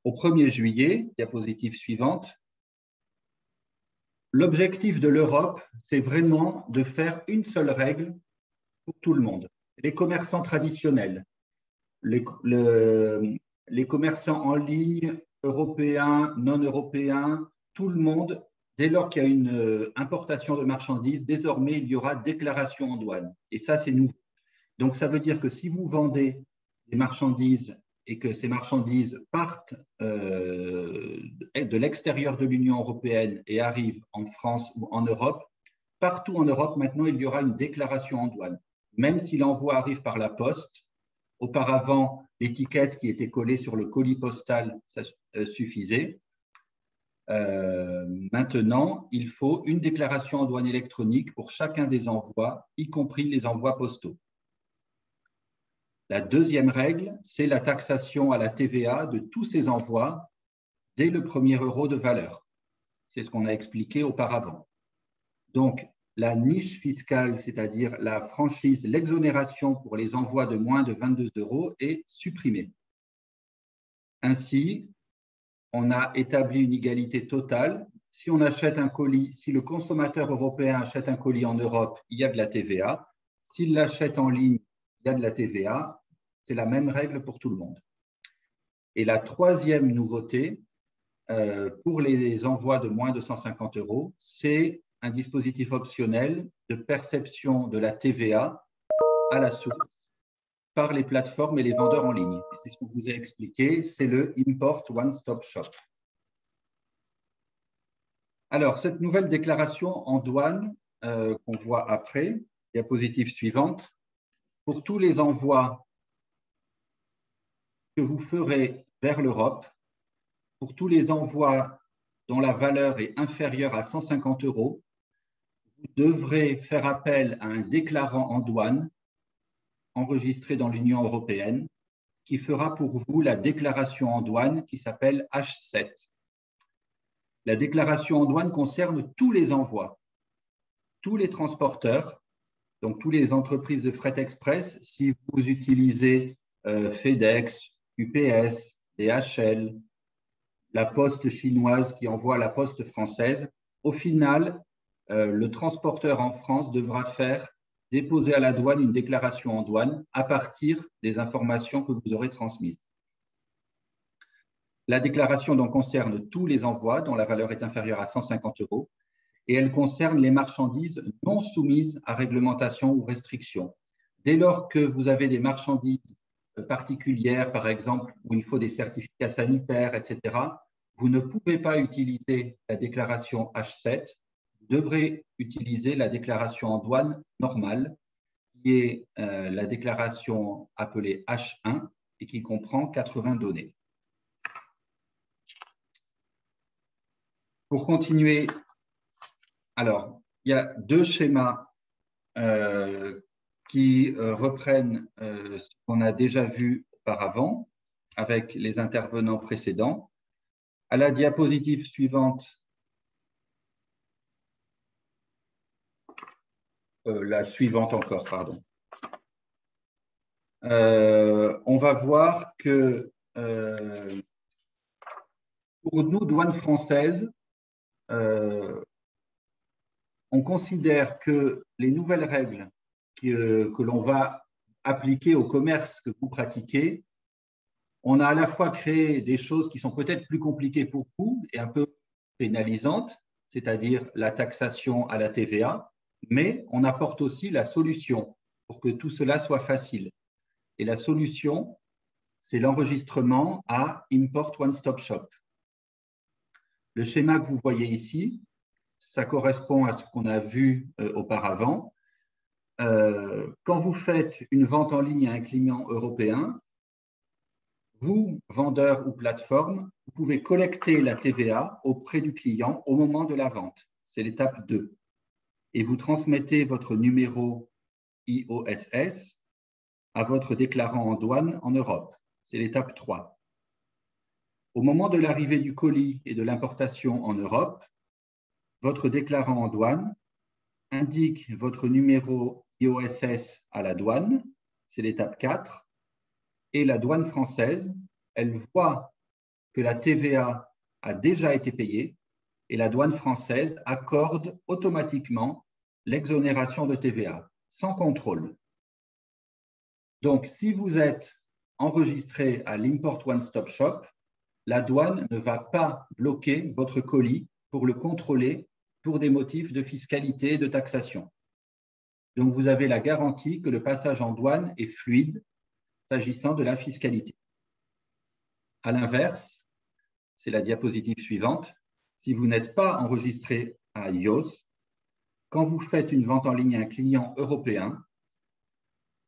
F: Au 1er juillet, diapositive suivante, l'objectif de l'Europe, c'est vraiment de faire une seule règle pour tout le monde. Les commerçants traditionnels, les commerçants en ligne, européens, non européens, tout le monde, dès lors qu'il y a une importation de marchandises, désormais, il y aura déclaration en douane. Et ça, c'est nouveau. Donc, ça veut dire que si vous vendez des marchandises et que ces marchandises partent de l'extérieur de l'Union européenne et arrivent en France ou en Europe, partout en Europe, maintenant, il y aura une déclaration en douane. Même si l'envoi arrive par la poste, auparavant, l'étiquette qui était collée sur le colis postal, ça suffisait. Maintenant, il faut une déclaration en douane électronique pour chacun des envois, y compris les envois postaux. La deuxième règle, c'est la taxation à la TVA de tous ces envois dès le premier euro de valeur. C'est ce qu'on a expliqué auparavant. Donc, la niche fiscale, c'est-à-dire la franchise, l'exonération pour les envois de moins de 22 € est supprimée. Ainsi, on a établi une égalité totale. Si on achète un colis, si le consommateur européen achète un colis en Europe, il y a de la TVA. S'il l'achète en ligne, il y a de la TVA. C'est la même règle pour tout le monde. Et la troisième nouveauté, pour les envois de moins de 150 €, c'est un dispositif optionnel de perception de la TVA à la source par les plateformes et les vendeurs en ligne. C'est ce que je vous ai expliqué, c'est le Import One Stop Shop. Alors, cette nouvelle déclaration en douane qu'on voit après, diapositive suivante, pour tous les envois que vous ferez vers l'Europe, pour tous les envois dont la valeur est inférieure à 150 €, vous devrez faire appel à un déclarant en douane enregistré dans l'Union européenne qui fera pour vous la déclaration en douane qui s'appelle H7. La déclaration en douane concerne tous les envois, tous les transporteurs, donc toutes les entreprises de fret express. Si vous utilisez FedEx, UPS, DHL, la poste chinoise qui envoie la poste française, au final, le transporteur en France devra déposer à la douane une déclaration en douane à partir des informations que vous aurez transmises. La déclaration donc concerne tous les envois dont la valeur est inférieure à 150 € et elle concerne les marchandises non soumises à réglementation ou restriction. Dès lors que vous avez des marchandises particulières, par exemple, où il faut des certificats sanitaires, etc., vous ne pouvez pas utiliser la déclaration H7. Vous devrez utiliser la déclaration en douane normale, qui est la déclaration appelée H1 et qui comprend 80 données. Pour continuer, alors, il y a deux schémas qui reprennent ce qu'on a déjà vu auparavant avec les intervenants précédents. À la diapositive suivante, la suivante encore, pardon. On va voir que pour nous, douane française, on considère que les nouvelles règles que l'on va appliquer au commerce que vous pratiquez, on a à la fois créé des choses qui sont peut-être plus compliquées pour vous et un peu pénalisantes, c'est-à-dire la taxation à la TVA, mais on apporte aussi la solution pour que tout cela soit facile. Et la solution, c'est l'enregistrement à Import One Stop Shop. Le schéma que vous voyez ici, ça correspond à ce qu'on a vu auparavant. Quand vous faites une vente en ligne à un client européen, vous, vendeur ou plateforme, vous pouvez collecter la TVA auprès du client au moment de la vente. C'est l'étape 2. Et vous transmettez votre numéro IOSS à votre déclarant en douane en Europe. C'est l'étape 3. Au moment de l'arrivée du colis et de l'importation en Europe, votre déclarant en douane indique votre numéro IOSS à la douane, c'est l'étape 4, et la douane française, elle voit que la TVA a déjà été payée et la douane française accorde automatiquement l'exonération de TVA, sans contrôle. Donc, si vous êtes enregistré à l'Import One Stop Shop, la douane ne va pas bloquer votre colis pour le contrôler pour des motifs de fiscalité et de taxation. Donc, vous avez la garantie que le passage en douane est fluide s'agissant de la fiscalité. À l'inverse, c'est la diapositive suivante, si vous n'êtes pas enregistré à IOS, quand vous faites une vente en ligne à un client européen,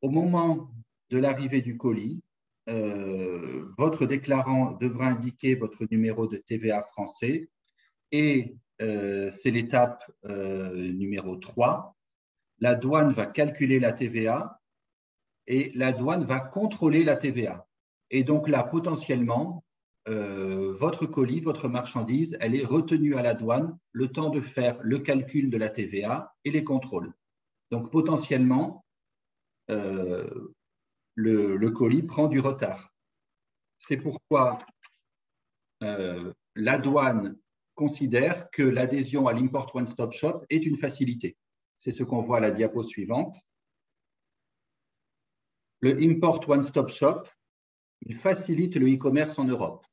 F: au moment de l'arrivée du colis, votre déclarant devra indiquer votre numéro de TVA français et c'est l'étape numéro 3. La douane va calculer la TVA et la douane va contrôler la TVA. Et donc là, potentiellement, votre colis, votre marchandise, elle est retenue à la douane le temps de faire le calcul de la TVA et les contrôles. Donc potentiellement, le colis prend du retard. C'est pourquoi la douane considère que l'adhésion à l'Import One Stop Shop est une facilité. C'est ce qu'on voit à la diapo suivante. Le Import One Stop Shop, il facilite le e-commerce en Europe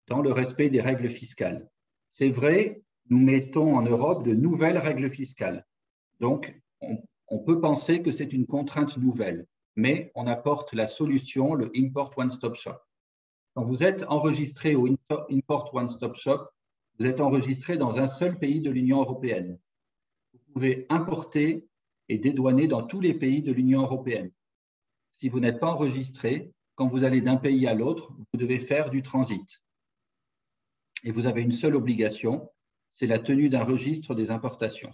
F: dans le respect des règles fiscales. C'est vrai, nous mettons en Europe de nouvelles règles fiscales. Donc, on peut penser que c'est une contrainte nouvelle, mais on apporte la solution, le Import One Stop Shop. Quand vous êtes enregistré au Import One Stop Shop, vous êtes enregistré dans un seul pays de l'Union européenne. Vous pouvez importer et dédouaner dans tous les pays de l'Union européenne. Si vous n'êtes pas enregistré, quand vous allez d'un pays à l'autre, vous devez faire du transit. Et vous avez une seule obligation, c'est la tenue d'un registre des importations.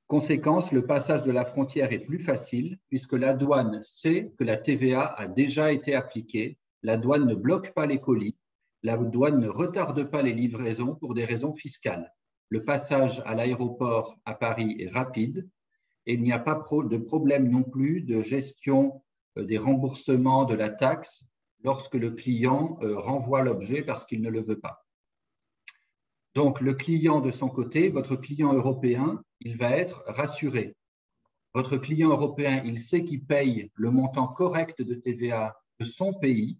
F: Conséquence, le passage de la frontière est plus facile puisque la douane sait que la TVA a déjà été appliquée. La douane ne bloque pas les colis. La douane ne retarde pas les livraisons pour des raisons fiscales. Le passage à l'aéroport à Paris est rapide et il n'y a pas de problème non plus de gestion des remboursements de la taxe lorsque le client renvoie l'objet parce qu'il ne le veut pas. Donc, le client de son côté, votre client européen, il va être rassuré. Votre client européen, il sait qu'il paye le montant correct de TVA de son pays.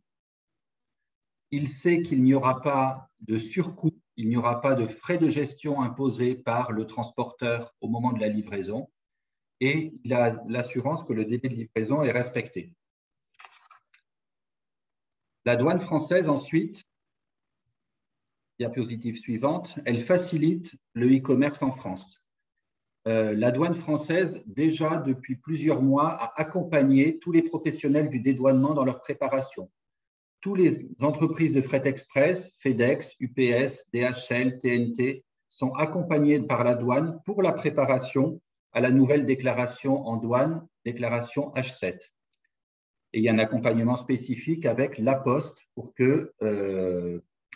F: Il sait qu'il n'y aura pas de surcoût, il n'y aura pas de frais de gestion imposés par le transporteur au moment de la livraison et il a l'assurance que le délai de livraison est respecté. La douane française, ensuite, diapositive suivante, elle facilite le e-commerce en France. La douane française, déjà depuis plusieurs mois, a accompagné tous les professionnels du dédouanement dans leur préparation. Toutes les entreprises de fret express, FedEx, UPS, DHL, TNT, sont accompagnées par la douane pour la préparation à la nouvelle déclaration en douane, déclaration H7. Et il y a un accompagnement spécifique avec La Poste pour que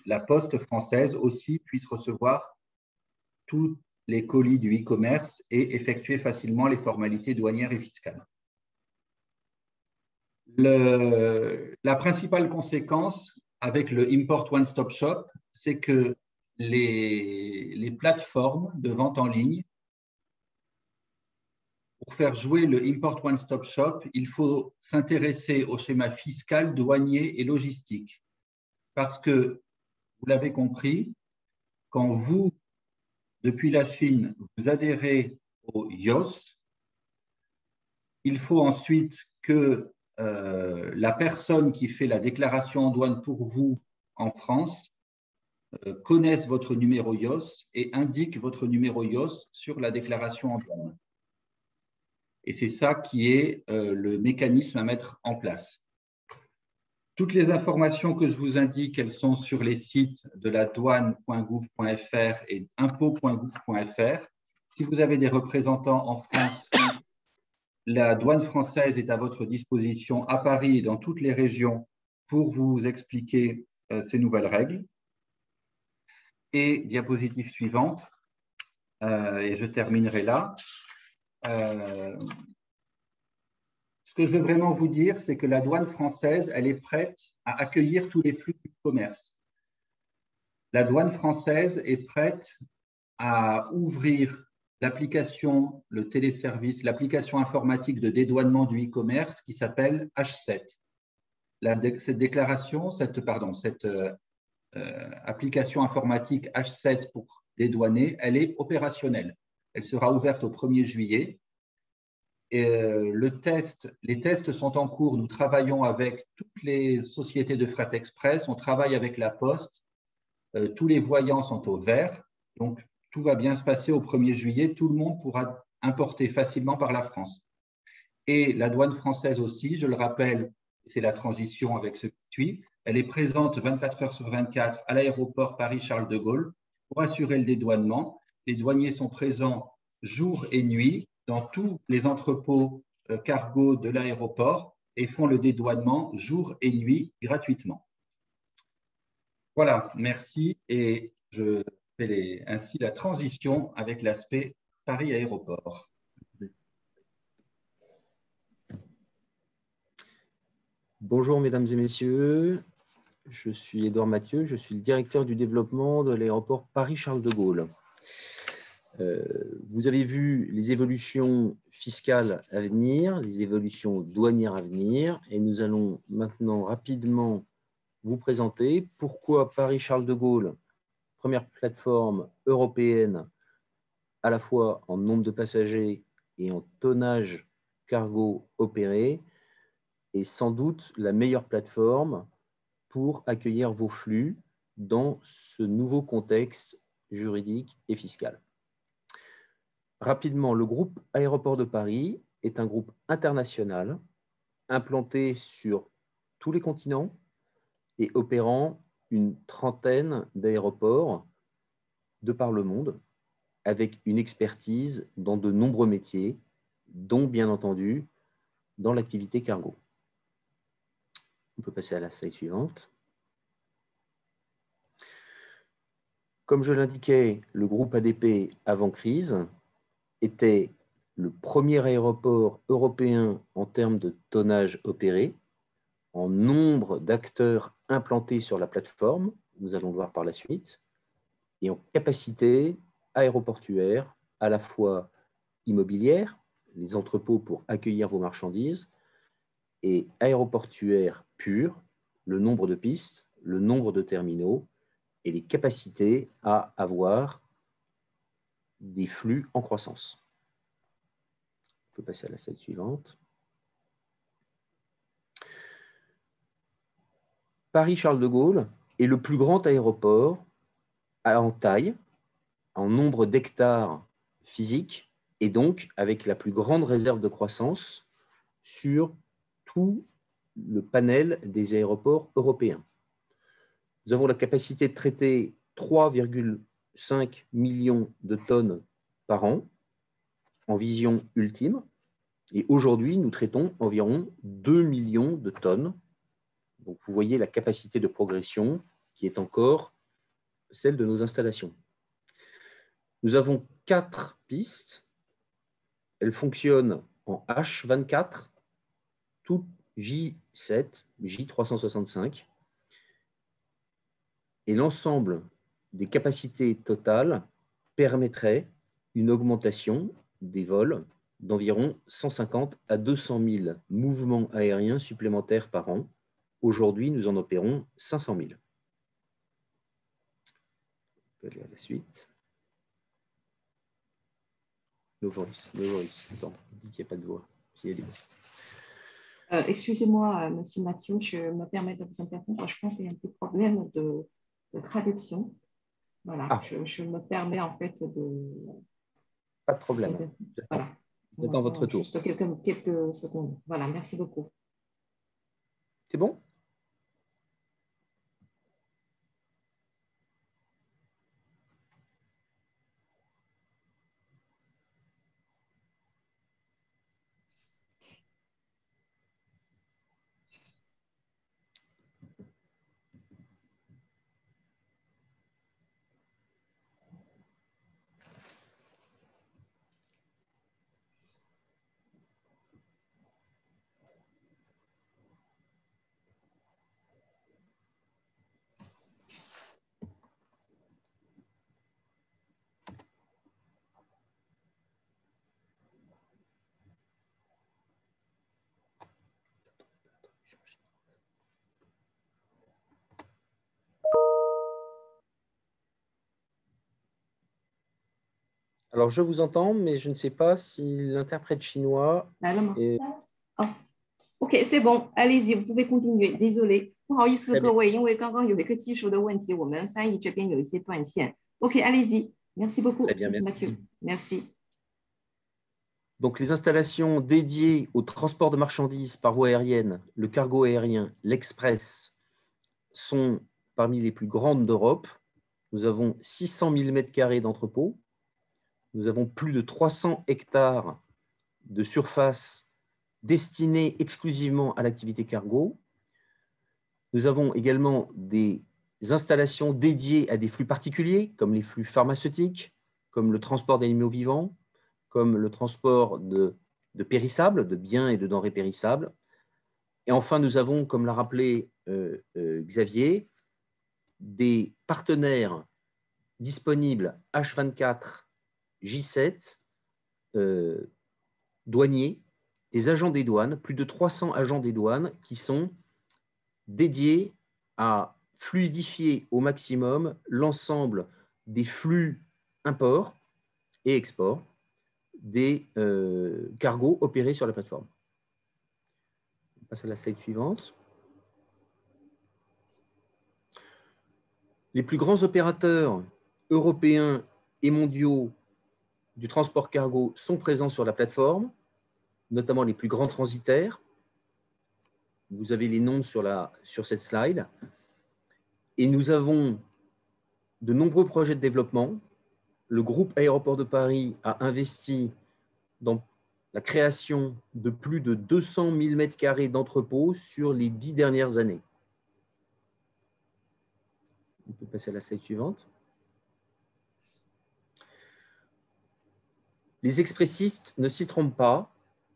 F: la Poste française aussi puisse recevoir tous les colis du e-commerce et effectuer facilement les formalités douanières et fiscales. La principale conséquence avec le Import One Stop Shop, c'est que les plateformes de vente en ligne, pour faire jouer le Import One Stop Shop, il faut s'intéresser au schéma fiscal, douanier et logistique. Parce que, vous l'avez compris, quand vous, depuis la Chine, vous adhérez au IOS, il faut ensuite que la personne qui fait la déclaration en douane pour vous en France connaisse votre numéro IOS et indique votre numéro IOS sur la déclaration en douane. Et c'est ça qui est le mécanisme à mettre en place. Toutes les informations que je vous indique, elles sont sur les sites de la douane.gouv.fr et impôts.gouv.fr. Si vous avez des représentants en France, la douane française est à votre disposition à Paris et dans toutes les régions pour vous expliquer ces nouvelles règles. Et diapositive suivante, et je terminerai là. Ce que je veux vraiment vous dire, c'est que la douane française, elle est prête à accueillir tous les flux du commerce. La douane française est prête à ouvrir l'application, le téléservice, l'application informatique de dédouanement du e-commerce qui s'appelle H7. Cette déclaration, cette application informatique H7 pour dédouaner, elle est opérationnelle. Elle sera ouverte au 1er juillet. Et les tests sont en cours. Nous travaillons avec toutes les sociétés de fret express. On travaille avec la Poste. Tous les voyants sont au vert. Donc, tout va bien se passer au 1er juillet. Tout le monde pourra importer facilement par la France. Et la douane française aussi, je le rappelle, c'est la transition avec ce qui suit. Elle est présente 24 heures sur 24 à l'aéroport Paris-Charles de Gaulle pour assurer le dédouanement. Les douaniers sont présents jour et nuit dans tous les entrepôts cargo de l'aéroport et font le dédouanement jour et nuit gratuitement. Voilà, merci. Et je fais ainsi la transition avec l'aspect Paris-Aéroport.
G: Bonjour mesdames et messieurs, je suis Édouard Mathieu, je suis le directeur du développement de l'aéroport Paris-Charles de Gaulle. Vous avez vu les évolutions fiscales à venir, les évolutions douanières à venir, et nous allons maintenant rapidement vous présenter pourquoi Paris-Charles de Gaulle, première plateforme européenne à la fois en nombre de passagers et en tonnage cargo opéré, est sans doute la meilleure plateforme pour accueillir vos flux dans ce nouveau contexte juridique et fiscal. Rapidement, le groupe Aéroports de Paris est un groupe international implanté sur tous les continents et opérant une trentaine d'aéroports de par le monde, avec une expertise dans de nombreux métiers, dont bien entendu dans l'activité cargo. On peut passer à la slide suivante. Comme je l'indiquais, le groupe ADP avant crise était le premier aéroport européen en termes de tonnage opéré, en nombre d'acteurs implantés sur la plateforme, nous allons le voir par la suite, et en capacité aéroportuaire, à la fois immobilière, les entrepôts pour accueillir vos marchandises, et aéroportuaire pur, le nombre de pistes, le nombre de terminaux et les capacités à avoir des flux en croissance. On peut passer à la slide suivante. Paris-Charles de Gaulle est le plus grand aéroport en taille, en nombre d'hectares physiques, et donc avec la plus grande réserve de croissance sur tout le panel des aéroports européens. Nous avons la capacité de traiter 3,5 millions de tonnes par an en vision ultime. Et aujourd'hui, nous traitons environ 2 millions de tonnes. Donc, vous voyez la capacité de progression qui est encore celle de nos installations. Nous avons 4 pistes. Elles fonctionnent en H24, toutes J7, J365. Et l'ensemble des capacités totales permettrait une augmentation des vols d'environ 150 à 200 000 mouvements aériens supplémentaires par an. Aujourd'hui, nous en opérons 500 000. On peut aller à la suite. No voice. Attends, on dit qu'il n'y a pas de voix.
A: Excusez-moi, Monsieur Mathieu, je me permets de vous interrompre. Je pense qu'il y a un petit problème de traduction. Voilà,
G: ah.
A: je me permets en fait de...
G: Pas de problème.
A: Voilà.
G: J'attends votre tour.
A: Juste quelques secondes. Voilà, merci beaucoup.
G: C'est bon? Alors, je vous entends, mais je ne sais pas si l'interprète chinois est…
A: Oh. OK, c'est bon, allez-y, vous pouvez continuer. Désolé， 不好意思
G: Très bien.
A: 各位，因为刚刚有一个技术的问题，我们翻译这边有一些断线。OK, allez-y. Merci beaucoup,
G: Très bien,
A: Monsieur
G: merci.
A: Mathieu. Merci.
G: Donc, les installations dédiées au transport de marchandises par voie aérienne, le cargo aérien, l'express, sont parmi les plus grandes d'Europe. Nous avons 600 000 m² d'entrepôts. Nous avons plus de 300 hectares de surface destinée exclusivement à l'activité cargo. Nous avons également des installations dédiées à des flux particuliers, comme les flux pharmaceutiques, comme le transport d'animaux vivants, comme le transport de périssables, de biens et de denrées périssables. Et enfin, nous avons, comme l'a rappelé Xavier, des partenaires disponibles H24, J7, douaniers, des agents des douanes, plus de 300 agents des douanes qui sont dédiés à fluidifier au maximum l'ensemble des flux import et export des cargos opérés sur la plateforme. On passe à la slide suivante. Les plus grands opérateurs européens et mondiaux du transport cargo sont présents sur la plateforme, notamment les plus grands transitaires. Vous avez les noms sur cette slide. Et nous avons de nombreux projets de développement. Le groupe Aéroports de Paris a investi dans la création de plus de 200 000 m² d'entrepôts sur les 10 dernières années. On peut passer à la slide suivante. Les expressistes ne s'y trompent pas,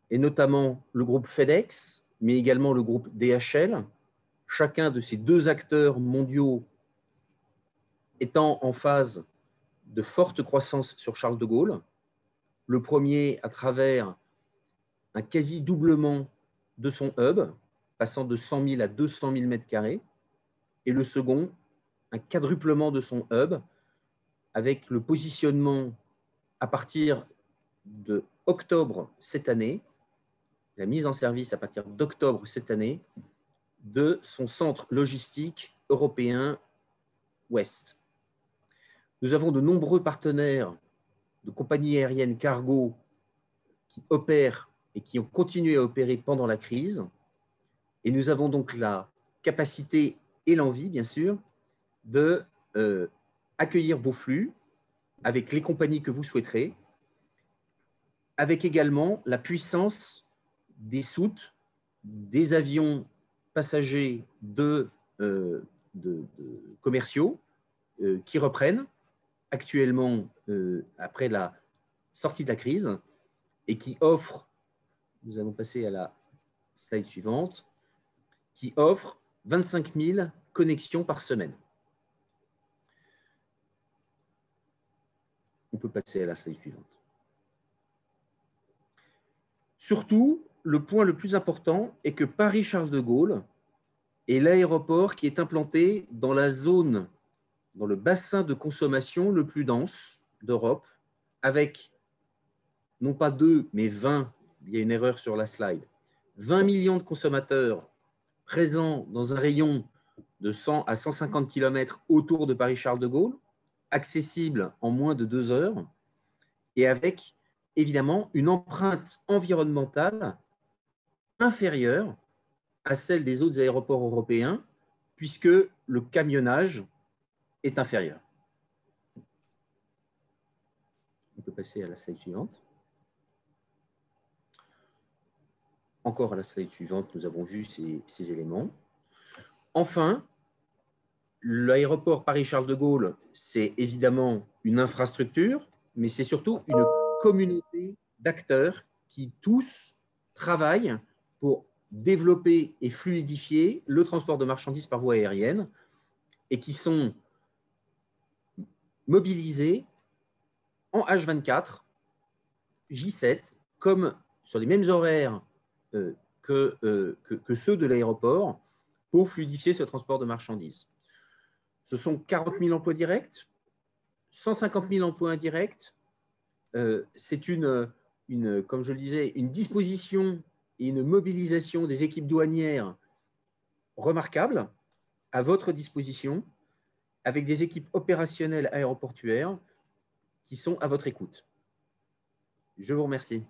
G: et notamment le groupe FedEx, mais également le groupe DHL, chacun de ces deux acteurs mondiaux étant en phase de forte croissance sur Charles de Gaulle. Le premier à travers un quasi-doublement de son hub, passant de 100 000 à 200 000 m², et le second, un quadruplement de son hub, avec le positionnement à partir de octobre cette année, la mise en service à partir d'octobre cette année, de son centre logistique européen Ouest. Nous avons de nombreux partenaires de compagnies aériennes cargo qui opèrent et qui ont continué à opérer pendant la crise. Et nous avons donc la capacité et l'envie, bien sûr, de accueillir vos flux avec les compagnies que vous souhaiterez, avec également la puissance des soutes, des avions passagers commerciaux qui reprennent actuellement après la sortie de la crise et qui offrent, nous allons passer à la slide suivante, qui offrent 25 000 connexions par semaine. On peut passer à la slide suivante. Surtout, le point le plus important est que Paris-Charles de Gaulle est l'aéroport qui est implanté dans la zone, dans le bassin de consommation le plus dense d'Europe, avec non pas 2, mais 20, il y a une erreur sur la slide, 20 millions de consommateurs présents dans un rayon de 100 à 150 km autour de Paris-Charles de Gaulle, accessible en moins de 2 heures, et avec évidemment une empreinte environnementale inférieure à celle des autres aéroports européens, puisque le camionnage est inférieur. On peut passer à la slide suivante. Encore à la slide suivante, nous avons vu ces éléments. Enfin, l'aéroport Paris-Charles de Gaulle, c'est évidemment une infrastructure, mais c'est surtout une communauté d'acteurs qui tous travaillent pour développer et fluidifier le transport de marchandises par voie aérienne et qui sont mobilisés en H24, J7, comme sur les mêmes horaires que ceux de l'aéroport pour fluidifier ce transport de marchandises. Ce sont 40 000 emplois directs, 150 000 emplois indirects, c'est comme je le disais, une disposition et une mobilisation des équipes douanières remarquables à votre disposition, avec des équipes opérationnelles aéroportuaires qui sont à votre écoute. Je vous remercie.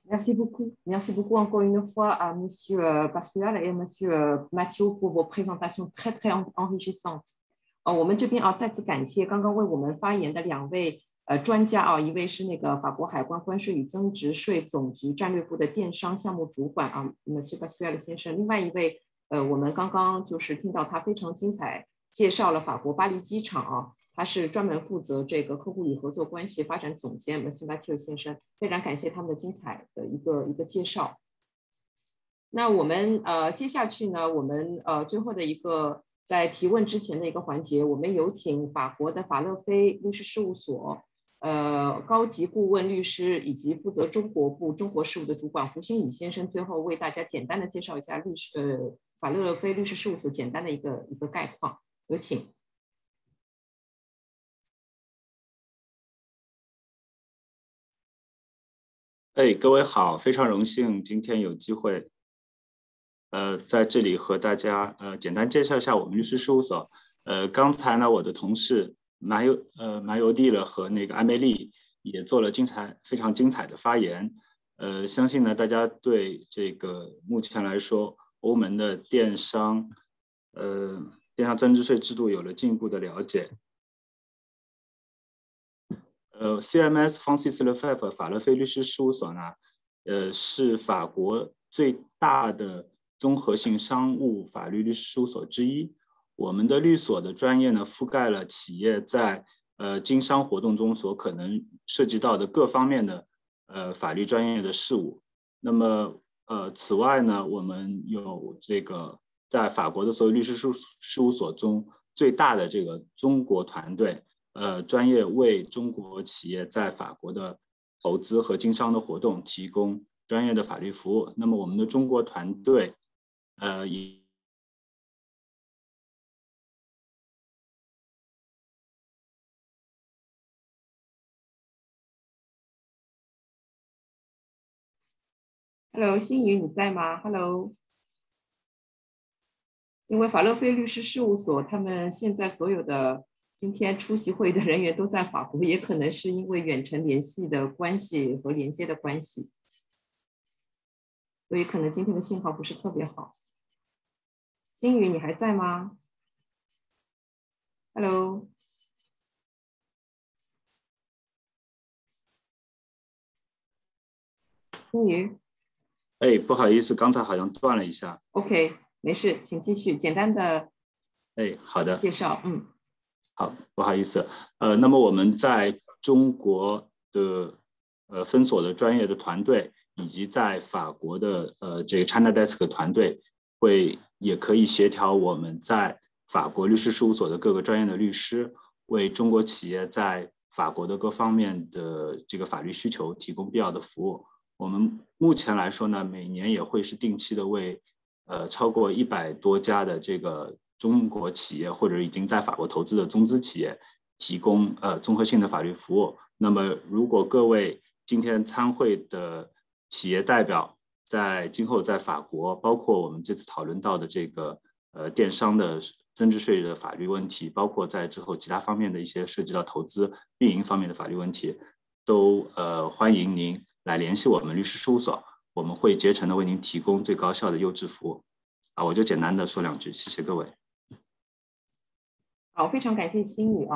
A: Merci beaucoup. Merci beaucoup encore une fois à Monsieur Pascual et Monsieur Mathieu pour vos présentations très enrichissantes。我们这边再次感谢刚刚为我们发言的2位专家一位是那个法国海关关税与增值税总局战略部的电商项目主管Monsieur Pascual 先生，另外一位我们刚刚就是听到他非常精彩介绍了法国巴黎机场他是专门负责这个客户与合作关系发展总监 Monsieur Mathieu 先生，非常感谢他们的精彩的一个介绍。那我们接下去呢，我们最后的一个在提问之前的一个环节，我们有请法国的法勒菲律师事务所高级顾问律师以及负责中国部中国事务的主管胡星宇先生，最后为大家简单的介绍一下法勒菲律师事务所简单的一个概况，有请。
H: 各位好，非常荣幸今天有机会在这里和大家简单介绍一下我们律师事务所。刚才呢，我的同事马尤蒂了和那个艾梅丽也做了非常精彩的发言。相信呢，大家对这个目前来说欧盟的电商增值税制度有了进一步的了解。CMS Francis Lefebvre 法勒菲律师事务所呢，是法国最大的综合性商务法律律师事务所之一。我们的律所的专业呢，覆盖了企业在经商活动中所可能涉及到的各方面的法律专业的事务。那么此外呢，我们有这个在法国的所有律师事务所中最大的这个中国团队。专业为中国企业在法国的投资和经商的活动提供专业的法律服务。那么我们的中国团队
A: Hello， 新宇你在吗 ？Hello， 因为法勒菲律师事务所他们现在所有的今天出席会议的人员都在法国，也可能是因为远程联系的关系和连接的关系，所以可能今天的信号不是特别好。新宇，你还在吗 ？Hello， 新宇。
H: 不好意思，刚才好像断了一下。
A: OK， 没事，请继续简单的
H: 好的
A: 介绍。
H: 好，不好意思。那么我们在中国的分所的专业的团队，以及在法国的这个 China Desk 团队，也可以协调我们在法国律师事务所的各个专业的律师，为中国企业在法国的各方面的这个法律需求提供必要的服务。我们目前来说呢，每年也会是定期的为超过100多家的这个中国企业或者已经在法国投资的中资企业提供综合性的法律服务。那么如果各位今天参会的企业代表今后在法国，包括我们这次讨论到的这个电商的增值税的法律问题，包括在之后其他方面的一些涉及到投资运营方面的法律问题，都欢迎您来联系我们律师事务所，我们会竭诚的为您提供最高效的优质服务。我就简单的说2句，谢谢各位。
A: 好，非常感谢新宇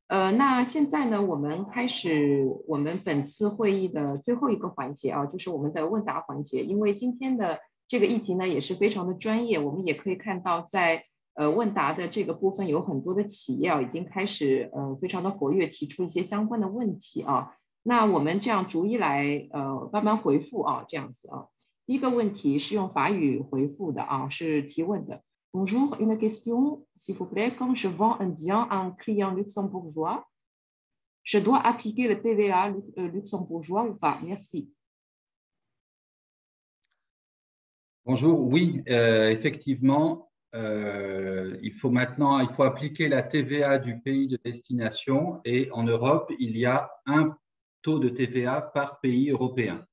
A: 那现在呢，我们开始我们本次会议的最后一个环节就是我们的问答环节。因为今天的这个议题呢也是非常的专业，我们也可以看到在问答的这个部分有很多的企业已经开始非常的活跃，提出一些相关的问题那我们这样逐一来慢慢回复这样子第一个问题是用法语回复的是提问的。Bonjour, une question, s'il vous plaît. Quand je vends un bien à un client luxembourgeois, je dois appliquer le TVA luxembourgeois ou pas? Merci.
F: Bonjour, oui, effectivement, il faut appliquer la TVA du pays de destination et en Europe, il y a un taux de TVA par pays européen.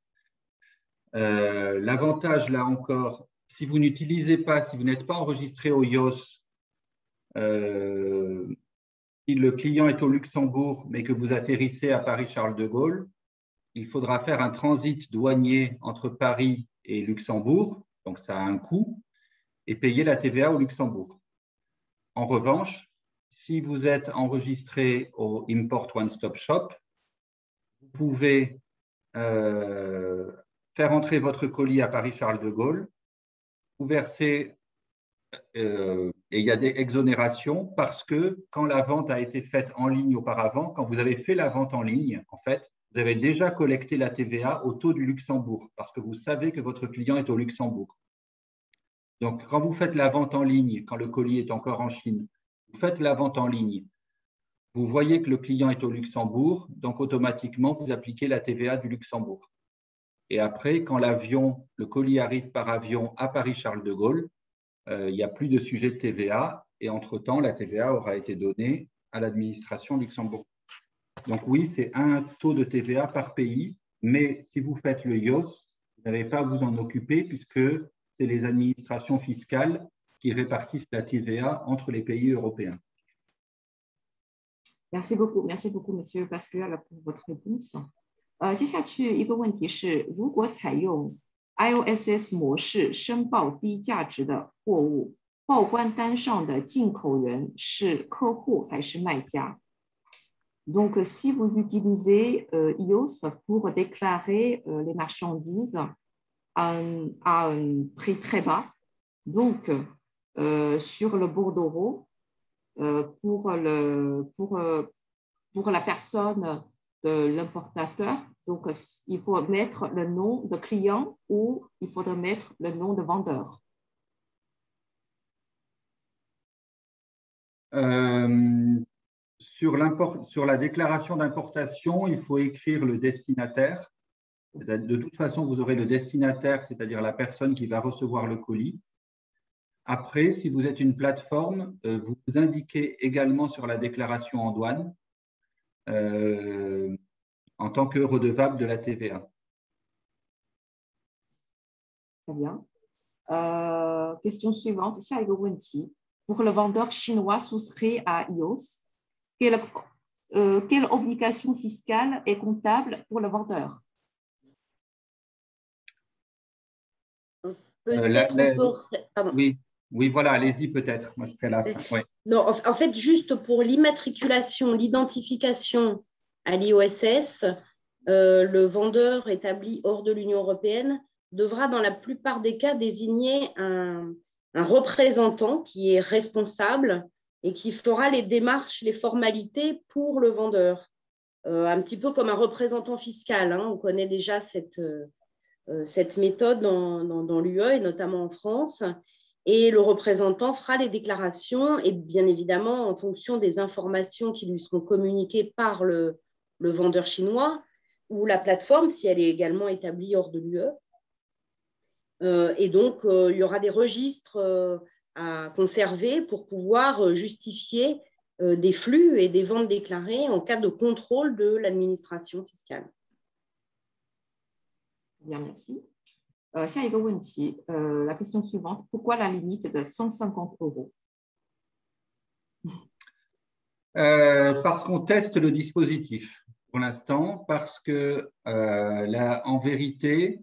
F: L'avantage, là encore, si vous n'utilisez pas, si vous n'êtes pas enregistré au IOS, si le client est au Luxembourg, mais que vous atterrissez à Paris-Charles de Gaulle, il faudra faire un transit douanier entre Paris et Luxembourg, donc ça a un coût, et payer la TVA au Luxembourg. En revanche, si vous êtes enregistré au Import One Stop Shop, vous pouvez faire entrer votre colis à Paris-Charles de Gaulle, vous versez, et il y a des exonérations parce que quand la vente a été faite en ligne auparavant, quand vous avez fait la vente en ligne, en fait, vous avez déjà collecté la TVA au taux du Luxembourg parce que vous savez que votre client est au Luxembourg. Donc, quand vous faites la vente en ligne, quand le colis est encore en Chine, vous faites la vente en ligne, vous voyez que le client est au Luxembourg, donc automatiquement, vous appliquez la TVA du Luxembourg. Et après, quand le colis arrive par avion à Paris-Charles de Gaulle, il n'y a plus de sujet de TVA et entre-temps, la TVA aura été donnée à l'administration luxembourgeoise. Donc oui, c'est un taux de TVA par pays, mais si vous faites le IOS, vous n'avez pas à vous en occuper puisque c'est les administrations fiscales qui répartissent la TVA entre les pays européens.
A: Merci beaucoup, Monsieur Pascual, pour votre réponse. 接下去一个问题是，如果采用 IOSS 模式申报低价值的货物，报关单上的进口人是客户还是卖家？ Donc, si vous utilisez IOS pour déclarer les marchandises à un prix très bas, donc sur le bordereau, pour la personne de l'importateur, donc il faut mettre le nom de client ou il faudrait mettre le nom de vendeur.
F: Sur la déclaration d'importation, il faut écrire le destinataire. De toute façon, vous aurez le destinataire, c'est-à-dire la personne qui va recevoir le colis. Après, si vous êtes une plateforme, vous indiquez également sur la déclaration en douane en tant que redevable de la TVA.
A: Très bien. Question suivante. 下一个问题. Pour le vendeur chinois souscrit à IOS, quelle obligation fiscale et comptable pour le vendeur?
F: Oui, voilà, allez-y peut-être. Moi, je serai là. Ouais.
D: Non, en fait, juste pour l'immatriculation, l'identification à l'IOSS, le vendeur établi hors de l'Union européenne devra, dans la plupart des cas, désigner un représentant qui est responsable et qui fera les démarches, les formalités pour le vendeur. Un petit peu comme un représentant fiscal. Hein. On connaît déjà cette méthode dans l'UE et notamment en France. Et le représentant fera les déclarations et bien évidemment, en fonction des informations qui lui seront communiquées par le vendeur chinois ou la plateforme, si elle est également établie hors de l'UE. Et donc, il y aura des registres à conserver pour pouvoir justifier des flux et des ventes déclarées en cas de contrôle de l'administration fiscale.
A: Bien, merci. 下一个问题, la question suivante, pourquoi la limite de 150 €?
F: Parce qu'on teste le dispositif pour l'instant, parce que en vérité,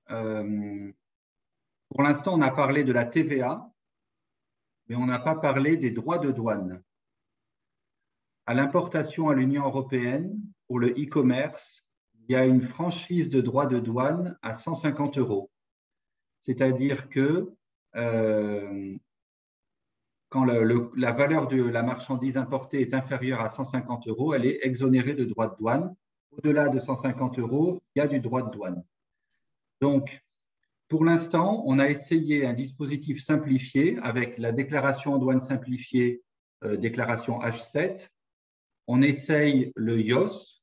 F: pour l'instant, on a parlé de la TVA, mais on n'a pas parlé des droits de douane. À l'importation à l'Union européenne, pour le e-commerce, il y a une franchise de droits de douane à 150 €. C'est-à-dire que quand la valeur de la marchandise importée est inférieure à 150 €, elle est exonérée de droits de douane. Au-delà de 150 €, il y a du droit de douane. Donc, pour l'instant, on a essayé un dispositif simplifié avec la déclaration en douane simplifiée, déclaration H7. On essaye le IOS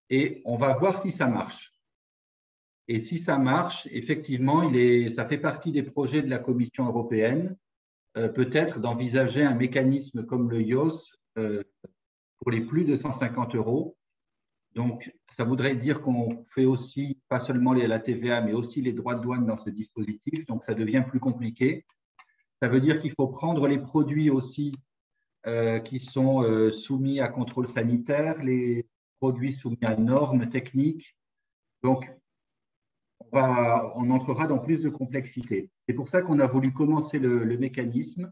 F: et on va voir si ça marche. Et si ça marche, effectivement, ça fait partie des projets de la Commission européenne, peut-être d'envisager un mécanisme comme le IOS pour les plus de 150 €. Donc, ça voudrait dire qu'on fait aussi, pas seulement la TVA, mais aussi les droits de douane dans ce dispositif. Donc, ça devient plus compliqué. Ça veut dire qu'il faut prendre les produits aussi qui sont soumis à contrôle sanitaire, les produits soumis à normes techniques. Donc, on entrera dans plus de complexité. C'est pour ça qu'on a voulu commencer le mécanisme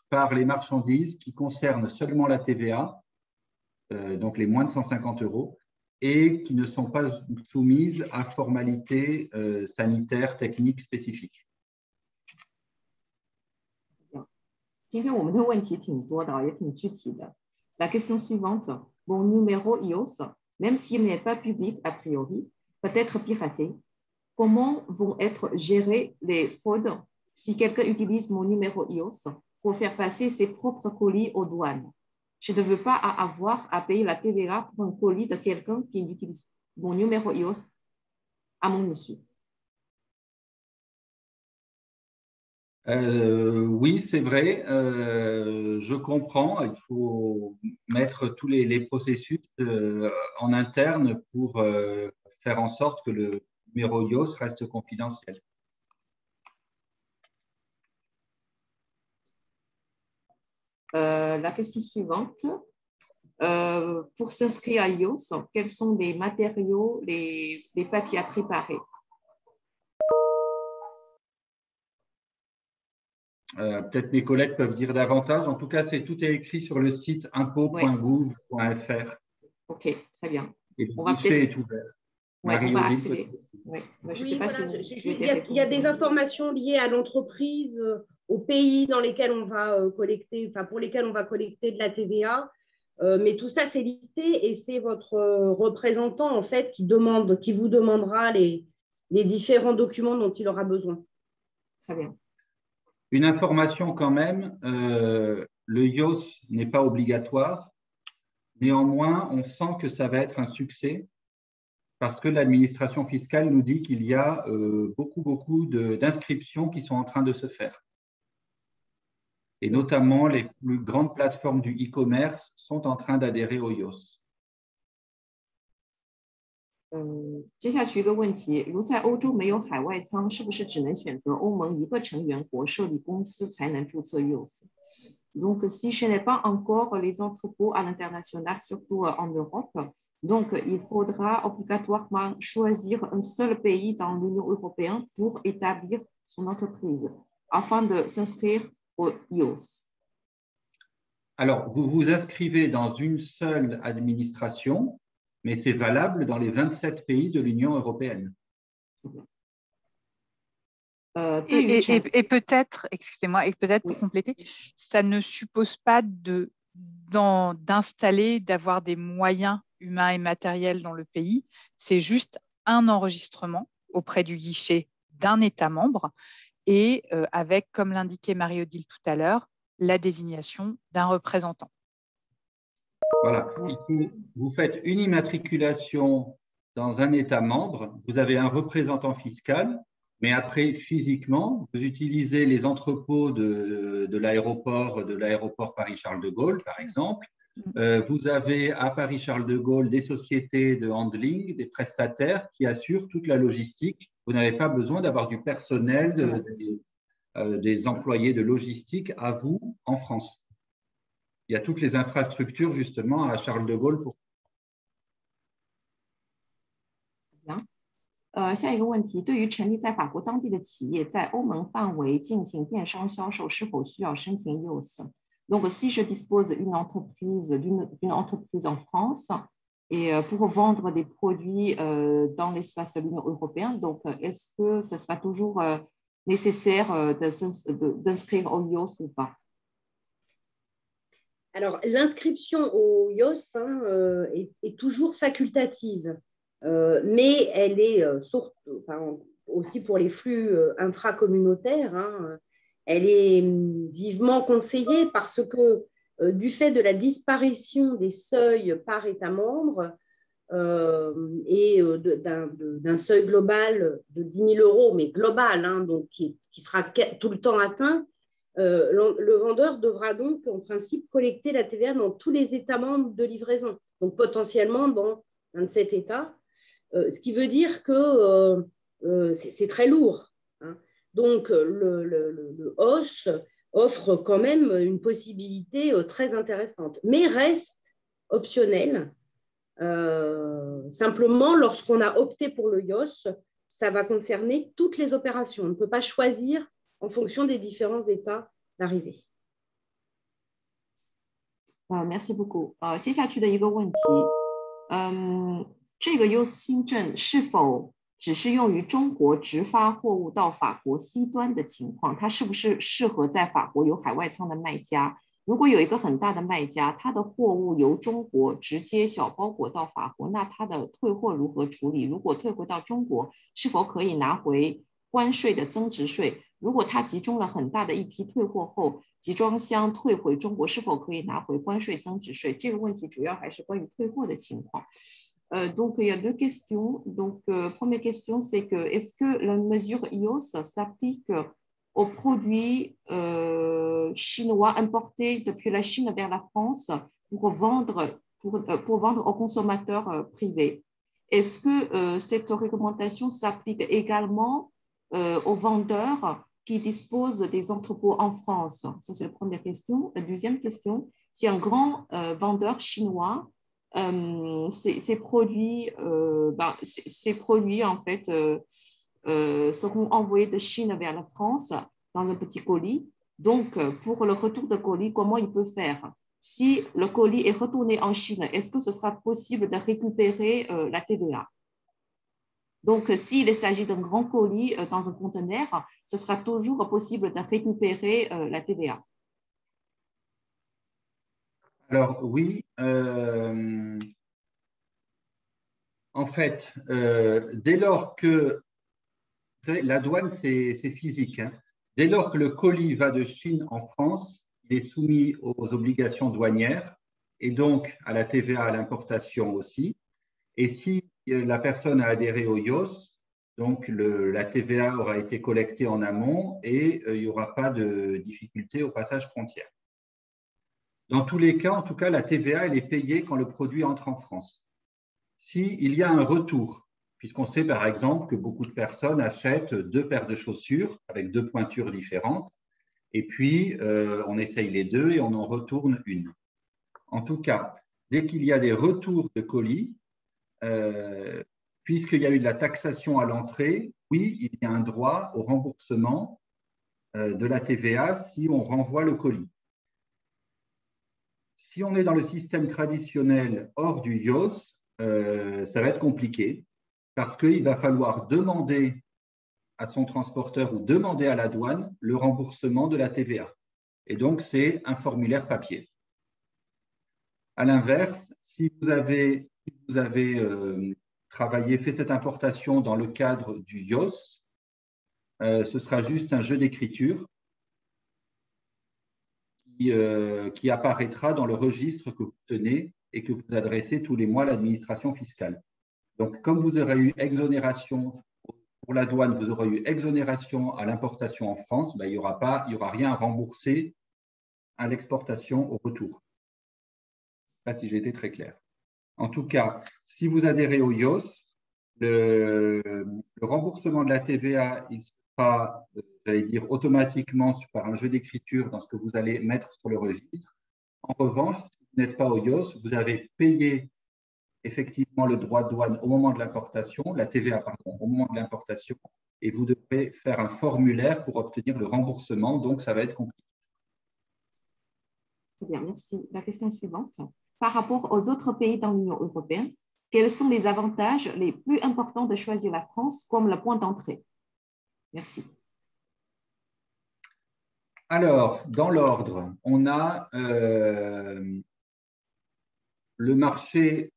F: par les marchandises qui concernent seulement la TVA, donc les moins de 150 €, et qui ne sont pas soumises à formalités sanitaires, techniques spécifiques.
A: 今天我们的问题挺多的，也挺具体的。La question suivante, mon numéro IOS, même s'il n'est pas public a priori, peut être piraté. Comment vont être gérées les fraudes si quelqu'un utilise mon numéro IOS pour faire passer ses propres colis aux douanes? Je ne veux pas avoir à payer la TVA pour un colis de quelqu'un qui utilise mon numéro IOS à mon insu.
F: Oui, c'est vrai. Je comprends. Il faut mettre tous les processus en interne pour faire en sorte que le numéro IOS reste confidentiel.
A: La question suivante. Pour s'inscrire à IOS, quels sont les matériaux, les papiers à préparer?
F: Peut-être mes collègues peuvent dire davantage. En tout cas, tout est écrit sur le site impôts.gouv.fr.
A: Ok, très bien.
F: Et le guichet est ouvert.
A: Ouais, on va accéder.
D: Il y a des informations liées à l'entreprise, aux pays dans lesquels on va collecter, enfin pour lesquels on va collecter de la TVA. Mais tout ça, c'est listé et c'est votre représentant en fait qui vous demandera les différents documents dont il aura besoin.
A: Très bien.
F: Une information quand même, le IOS n'est pas obligatoire. Néanmoins, on sent que ça va être un succès parce que l'administration fiscale nous dit qu'il y a beaucoup d'inscriptions qui sont en train de se faire. Et notamment, les plus grandes plateformes du e-commerce sont en train d'adhérer au IOS.
A: 接下去一个问题，如在欧洲没有海外仓，是不是只能选择欧盟一个成员国设立公司才能注册 IOS? Donc, si je n'ai pas encore les entrepôts à l'international, surtout en Europe, donc il faudra obligatoirement choisir un seul pays dans l'Union européenne pour établir son entreprise afin de s'inscrire au IOS.
F: Alors, vous vous inscrivez dans une seule administration, mais c'est valable dans les 27 pays de l'Union européenne.
E: Et peut-être, excusez-moi, et peut-être pour compléter, ça ne suppose pas d'installer, d'avoir des moyens humains et matériels dans le pays. C'est juste un enregistrement auprès du guichet d'un État membre et avec, comme l'indiquait Marie-Odile tout à l'heure, la désignation d'un représentant.
F: Voilà, vous faites une immatriculation dans un État membre, vous avez un représentant fiscal, mais après, physiquement, vous utilisez les entrepôts de l'aéroport Paris-Charles de Gaulle, par exemple. Vous avez à Paris-Charles de Gaulle des sociétés de handling, des prestataires qui assurent toute la logistique. Vous n'avez pas besoin d'avoir du personnel, des employés de logistique à vous en France. Il y a toutes les infrastructures justement à Charles de Gaulle pour.
A: 下一个问题，对于成立在法国当地的企业在欧盟范围进行电商销售，是否需要申请 IOS? Donc, si je dispose d'une entreprise en France et pour vendre des produits dans l'espace de l'Union européenne, donc est-ce que ce sera toujours nécessaire d'inscrire au IOS ou pas?
D: Alors, l'inscription au IOS est toujours facultative. Mais elle est aussi pour les flux intracommunautaires, elle est vivement conseillée parce que du fait de la disparition des seuils par État membre, et d'un seuil global de 10 000 euros, mais global, hein, donc qui sera tout le temps atteint, le vendeur devra donc en principe collecter la TVA dans tous les États membres de livraison, donc potentiellement dans 27 États, ce qui veut dire que c'est très lourd. Hein. Donc le HOS offre quand même une possibilité très intéressante, mais reste optionnel. Simplement, lorsqu'on a opté pour le IOS, ça va concerner toutes les opérations. On ne peut pas choisir en fonction des différents états d'arrivée.
A: Merci beaucoup。接下去的一个问题，这个 IOS 新政是否只是用于中国直发货物到法国 C 端的情况？它是不是适合在法国有海外仓的卖家？如果有一个很大的卖家，他的货物由中国直接小包裹到法国，那他的退货如何处理？如果退回到中国，是否可以拿回关税的增值税？如果他集中了很大的一批退货后，集装箱退回中国，是否可以拿回关税增值税？这个问题主要还是关于退货的情况。Donc, il y a deux questions. Donc, première question, c'est que est-ce que la mesure IOS s'applique aux produits chinois importés depuis la Chine vers la France pour vendre aux consommateurs privés? Est-ce que cette réglementation s'applique également aux vendeurs qui disposent des entrepôts en France? Ça, c'est la première question. La deuxième question, si un grand vendeur chinois, ces produits en fait seront envoyés de Chine vers la France dans un petit colis. Donc, pour le retour de colis, comment il peut faire? Si le colis est retourné en Chine, est-ce que ce sera possible de récupérer la TVA? Donc, s'il s'agit d'un grand colis dans un conteneur, ce sera toujours possible de récupérer la TVA.
F: Alors oui, en fait, dès lors que, vous savez, la douane, c'est physique, hein. Dès lors que le colis va de Chine en France, il est soumis aux obligations douanières et donc à la TVA à l'importation aussi. Et si la personne a adhéré au IOS, donc la TVA aura été collectée en amont et il n'y aura pas de difficulté au passage frontière. Dans tous les cas, en tout cas, la TVA, elle est payée quand le produit entre en France. S'il y a un retour, puisqu'on sait par exemple que beaucoup de personnes achètent 2 paires de chaussures avec 2 pointures différentes, et puis on essaye les 2 et on en retourne une. En tout cas, dès qu'il y a des retours de colis, puisqu'il y a eu de la taxation à l'entrée, oui, il y a un droit au remboursement de la TVA si on renvoie le colis. Si on est dans le système traditionnel hors du IOS, ça va être compliqué parce qu'il va falloir demander à son transporteur ou demander à la douane le remboursement de la TVA. Et donc, c'est un formulaire papier. À l'inverse, si vous avez travaillé, fait cette importation dans le cadre du IOS, ce sera juste un jeu d'écriture qui apparaîtra dans le registre que vous tenez et que vous adressez tous les mois à l'administration fiscale. Donc, comme vous aurez eu exonération pour la douane, vous aurez eu exonération à l'importation en France, ben, il n'y aura rien à rembourser à l'exportation au retour. Je ne sais pas si j'ai été très clair. En tout cas, si vous adhérez au IOS, le remboursement de la TVA, il sera, j'allais dire, automatiquement par un jeu d'écriture dans ce que vous allez mettre sur le registre. En revanche, si vous n'êtes pas au IOS, vous avez payé effectivement le droit de douane au moment de l'importation, la TVA, pardon, au moment de l'importation, et vous devrez faire un formulaire pour obtenir le remboursement, donc ça va être compliqué.
A: Très bien, merci. La question suivante. Par rapport aux autres pays dans l'Union européenne, quels sont les avantages les plus importants de choisir la France comme le point d'entrée? Merci.
F: Alors, dans l'ordre, on a le marché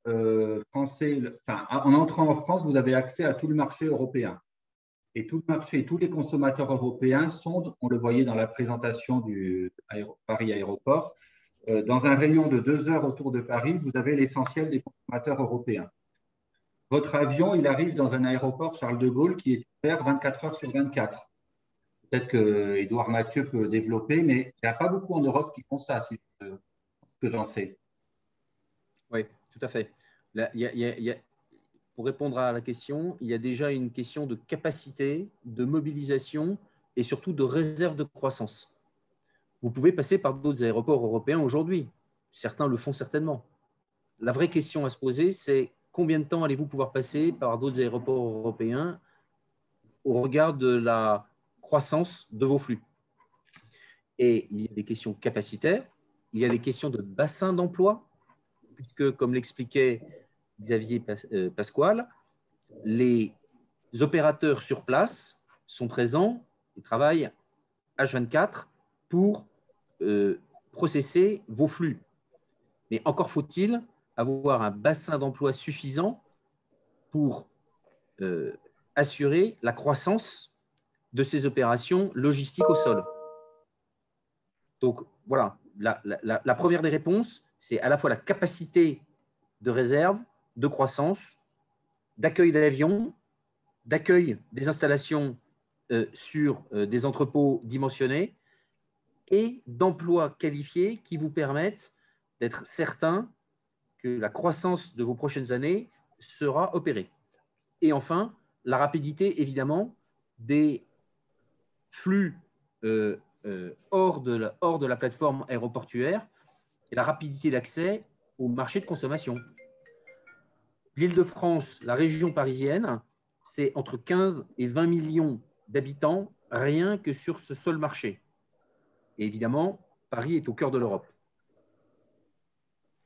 F: français. Enfin, en entrant en France, vous avez accès à tout le marché européen. Et tout le marché, tous les consommateurs européens sont, on le voyait dans la présentation du Paris Aéroport, dans un rayon de 2 heures autour de Paris, vous avez l'essentiel des consommateurs européens. votre avion, il arrive dans un aéroport Charles de Gaulle qui est ouvert 24 heures sur 24. Peut-être que Édouard Mathieu peut développer, mais il n'y a pas beaucoup en Europe qui font ça, si que j'en sais.
G: Oui, tout à fait. Là, pour répondre à la question, il y a déjà une question de capacité, de mobilisation et surtout de réserve de croissance. Vous pouvez passer par d'autres aéroports européens aujourd'hui. Certains le font certainement. La vraie question à se poser, c'est combien de temps allez-vous pouvoir passer par d'autres aéroports européens au regard de la croissance de vos flux? Et il y a des questions capacitaires, il y a des questions de bassin d'emploi, puisque, comme l'expliquait Xavier Pasquale, les opérateurs sur place sont présents et travaillent H24 pour processer vos flux. Mais encore faut-il avoir un bassin d'emploi suffisant pour assurer la croissance de ces opérations logistiques au sol. Donc voilà, la première des réponses, c'est à la fois la capacité de réserve, de croissance, d'accueil d'avions, d'accueil des installations sur des entrepôts dimensionnés et d'emplois qualifiés qui vous permettent d'être certain que la croissance de vos prochaines années sera opérée. Et enfin, la rapidité, évidemment, des flux hors de la plateforme aéroportuaire et la rapidité d'accès au marché de consommation. L'Île-de-France, la région parisienne, c'est entre 15 et 20 millions d'habitants rien que sur ce seul marché. Et évidemment, Paris est au cœur de l'Europe.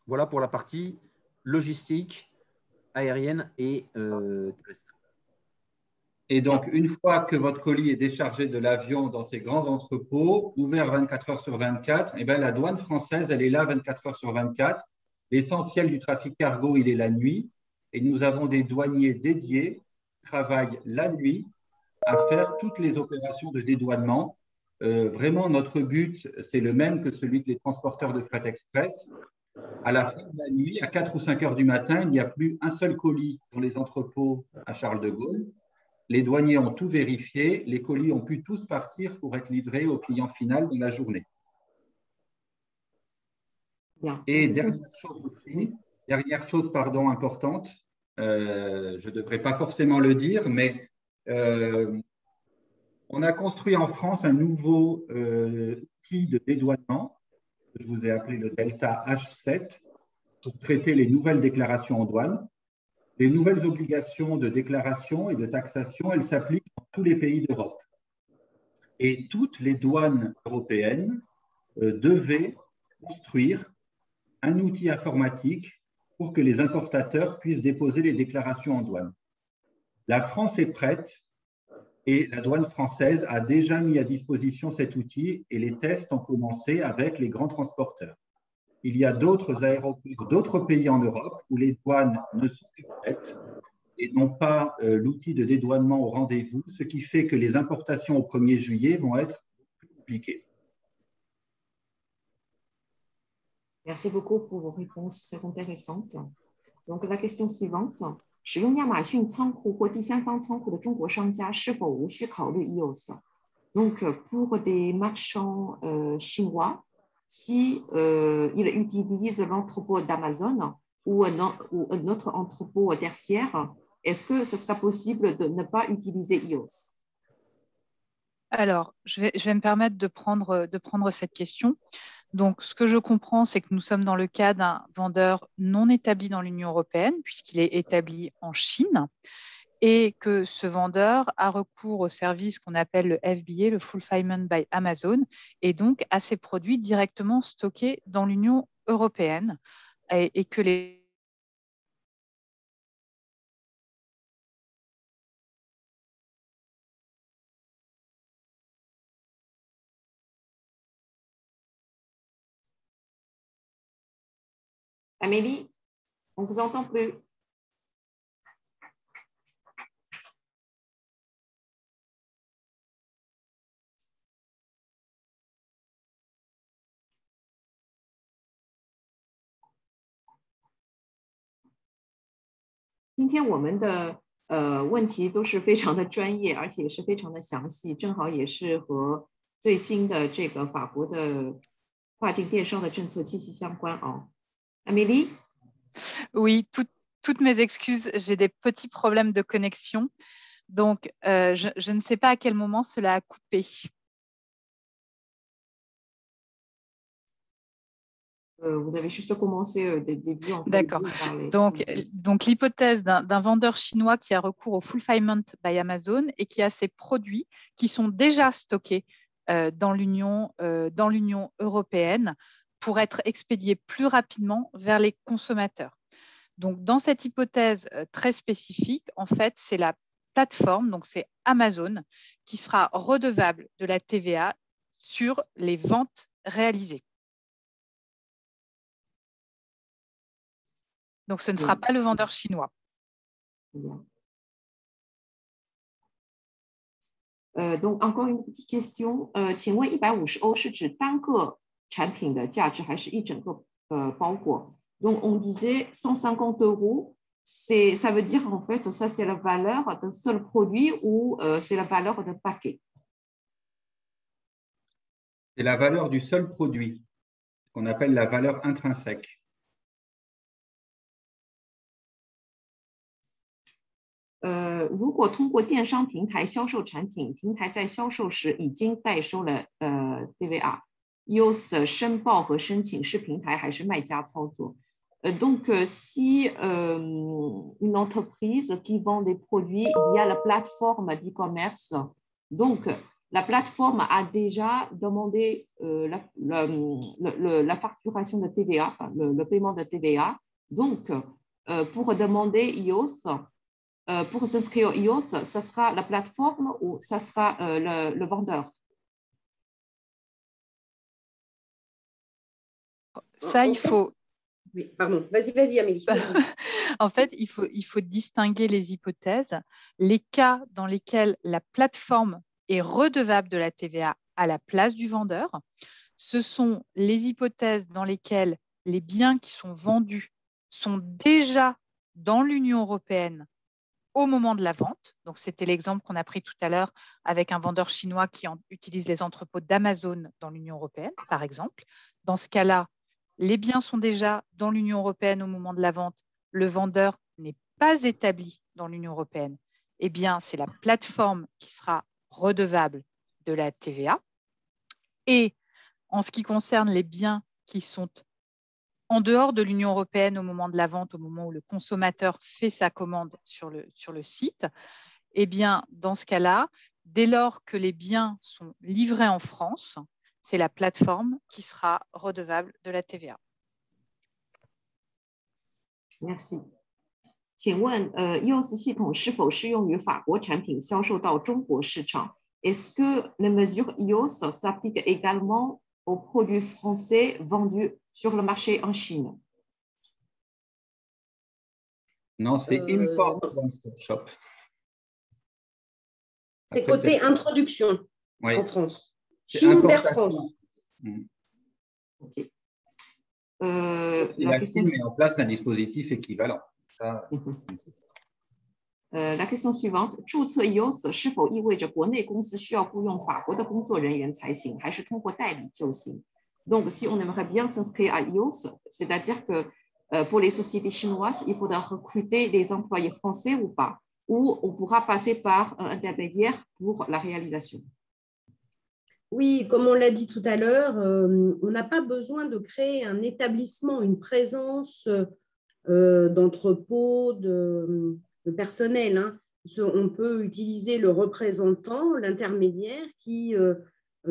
G: Voilà pour la partie logistique, aérienne et terrestre.
F: Et donc, une fois que votre colis est déchargé de l'avion dans ces grands entrepôts, ouverts 24 heures sur 24, eh bien, la douane française, elle est là 24 heures sur 24. L'essentiel du trafic cargo, il est la nuit. Et nous avons des douaniers dédiés qui travaillent la nuit à faire toutes les opérations de dédouanement. Vraiment, notre but, c'est le même que celui que les transporteurs de fret express. À la fin de la nuit, à 4 ou 5 heures du matin, il n'y a plus un seul colis dans les entrepôts à Charles de Gaulle. Les douaniers ont tout vérifié, les colis ont pu tous partir pour être livrés au client final dans la journée.
A: Bien.
F: Et dernière chose importante, je ne devrais pas forcément le dire, mais on a construit en France un nouveau outil de dédouanement, que je vous ai appelé le Delta H7, pour traiter les nouvelles déclarations en douane. Les nouvelles obligations de déclaration et de taxation, elles s'appliquent dans tous les pays d'Europe. Et toutes les douanes européennes devaient construire un outil informatique pour que les importateurs puissent déposer les déclarations en douane. La France est prête et la douane française a déjà mis à disposition cet outil et les tests ont commencé avec les grands transporteurs. Il y a d'autres aéroports, d'autres pays en Europe où les douanes ne sont plus prêtes et n'ont pas l'outil de dédouanement au rendez-vous, ce qui fait que les importations au 1er juillet vont être plus compliquées.
A: Merci beaucoup pour vos réponses très intéressantes. Donc, la question suivante. 使用亚马逊仓库或第三方仓库的中国商家是否无需考虑 EOS? Donc, pour des marchands chinois, si ils utilisent l'entrepôt d'Amazon ou un autre entrepôt tertiaire, est-ce que ce sera possible de ne pas utiliser EOS?
E: Alors, je vais me permettre de prendre cette question. Donc, ce que je comprends, c'est que nous sommes dans le cas d'un vendeur non établi dans l'Union européenne, puisqu'il est établi en Chine, et que ce vendeur a recours au service qu'on appelle le FBA, le Fulfillment by Amazon, et donc à ses produits directement stockés dans l'Union européenne, et que les
A: Amélie, on ne vous entend plus. 今天我们的问题都是非常的专业，而且也是非常的详细，正好也是和最新的这个法国的跨境电商的政策息息相关啊。Amélie?
E: Oui, toutes mes excuses, j'ai des petits problèmes de connexion. Donc, je ne sais pas à quel moment cela a coupé.
A: Vous avez juste commencé des débuts.
E: D'accord. Donc l'hypothèse d'un vendeur chinois qui a recours au fulfillment by Amazon et qui a ses produits qui sont déjà stockés dans l'Union européenne pour être expédiés plus rapidement vers les consommateurs. Donc, dans cette hypothèse très spécifique, en fait, c'est la plateforme, donc c'est Amazon, qui sera redevable de la TVA sur les ventes réalisées. Donc, ce ne sera pas le vendeur chinois.
A: Donc, encore une petite question. 请问150欧是指单个产品的价值，还是一整个包裹？ Donc, on disait 150 euros, ça veut dire en fait, ça c'est la valeur d'un seul produit ou c'est la valeur d'un paquet?
F: C'est la valeur du seul produit, ce qu'on appelle la valeur intrinsèque.
A: 如果通过电商平台销售产品，平台在销售时已经代收了TVA，EOS 的申报和申请是平台还是卖家操作？Donc, si une entreprise qui vend des produits via la plateforme d'e-commerce, donc la plateforme a déjà demandé la facturation de TVA, le paiement de TVA. Donc, pour demander EOS, pour s'inscrire EOS, ça sera la plateforme ou ça sera le vendeur?
E: Ça, il faut...
D: Oui, pardon. Vas-y, Amélie.
E: En fait, il faut distinguer les hypothèses. Les cas dans lesquels la plateforme est redevable de la TVA à la place du vendeur, ce sont les hypothèses dans lesquelles les biens qui sont vendus sont déjà dans l'Union européenne au moment de la vente. Donc, c'était l'exemple qu'on a pris tout à l'heure avec un vendeur chinois qui utilise les entrepôts d'Amazon dans l'Union européenne, par exemple. Dans ce cas-là, les biens sont déjà dans l'Union européenne au moment de la vente. Le vendeur n'est pas établi dans l'Union européenne. Eh bien, c'est la plateforme qui sera redevable de la TVA. Et en ce qui concerne les biens qui sont en dehors de l'Union européenne au moment de la vente, au moment où le consommateur fait sa commande sur le site, eh bien, dans ce cas-là, dès lors que les biens sont livrés en France, c'est la plateforme qui sera redevable de la TVA.
A: Merci. 请问，EOS 系统是否适用于法国产品销售到中国市场 ？Est-ce que les mesures EOS s'appliquent également aux produits français vendus sur le marché en Chine?
F: Non, c'est Import One Stop Shop.
D: C'est côté introduction en France.
F: Chine
D: vers France.
A: Okay.
F: La Chine met en place un dispositif équivalent. Ça,
A: la question suivante， 注册 EOS 是否意味着国内公司需要雇佣法国的工作人员才行，还是通过代理就行？ Donc, si on aimerait bien s'inscrire à EOS, c'est-à-dire que pour les sociétés chinoises, il faudra recruter des employés français ou pas, ou on pourra passer par un intermédiaire pour la réalisation.
D: Oui, comme on l'a dit tout à l'heure, on n'a pas besoin de créer un établissement, une présence d'entrepôt, de personnel. Hein. On peut utiliser le représentant, l'intermédiaire qui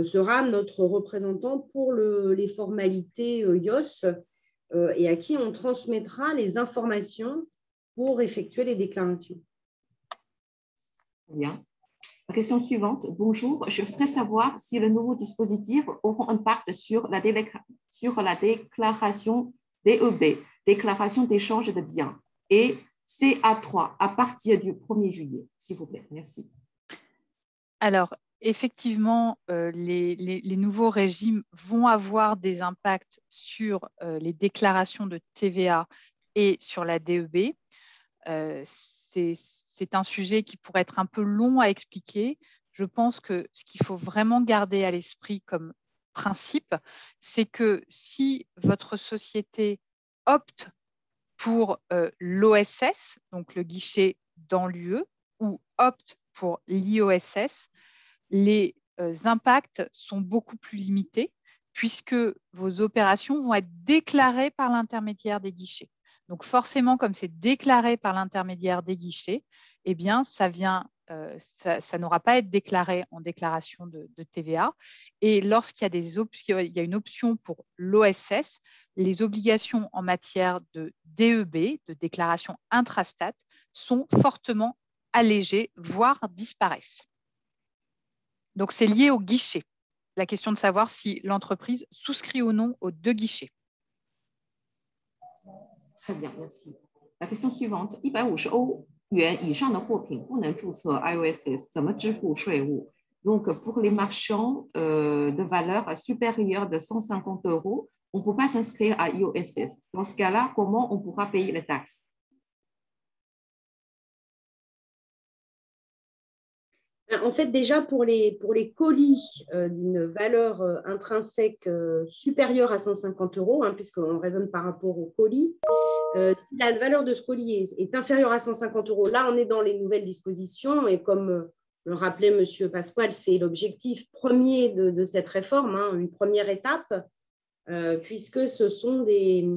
D: sera notre représentant pour les formalités IOS et à qui on transmettra les informations pour effectuer les déclarations.
A: Bien. La question suivante. Bonjour, je voudrais savoir si le nouveau dispositif aura un impact sur la déclaration DEB, déclaration d'échange de biens, et CA3 à partir du 1er juillet, s'il vous plaît. Merci.
E: Alors, effectivement, les nouveaux régimes vont avoir des impacts sur les déclarations de TVA et sur la DEB. C'est un sujet qui pourrait être un peu long à expliquer. Je pense que ce qu'il faut vraiment garder à l'esprit comme principe, c'est que si votre société opte pour l'OSS, donc le guichet dans l'UE, ou opte pour l'IOSS, les impacts sont beaucoup plus limités puisque vos opérations vont être déclarées par l'intermédiaire des guichets. Donc forcément, comme c'est déclaré par l'intermédiaire des guichets, eh bien, ça n'aura pas à être déclaré en déclaration de TVA. Et lorsqu'il y a une option pour l'OSS, les obligations en matière de DEB, de déclaration intrastat, sont fortement allégées, voire disparaissent. Donc, c'est lié au guichet. La question de savoir si l'entreprise souscrit ou non aux 2 guichets.
A: Très bien, merci. La question suivante, 150欧元以上的货品不能注册 IOSS， 怎么支付税务？ Donc, pour les marchands de valeur supérieure de 150 €, on ne peut pas s'inscrire à IOSS. Dans ce cas-là, comment on pourra payer les taxes?
D: En fait, déjà, pour les colis d'une valeur intrinsèque supérieure à 150 €, hein, puisqu'on raisonne par rapport au colis, si la valeur de ce colis est inférieure à 150 €, là, on est dans les nouvelles dispositions. Et comme le rappelait M. Pasquale, c'est l'objectif premier de cette réforme, hein, une première étape, puisque ce sont des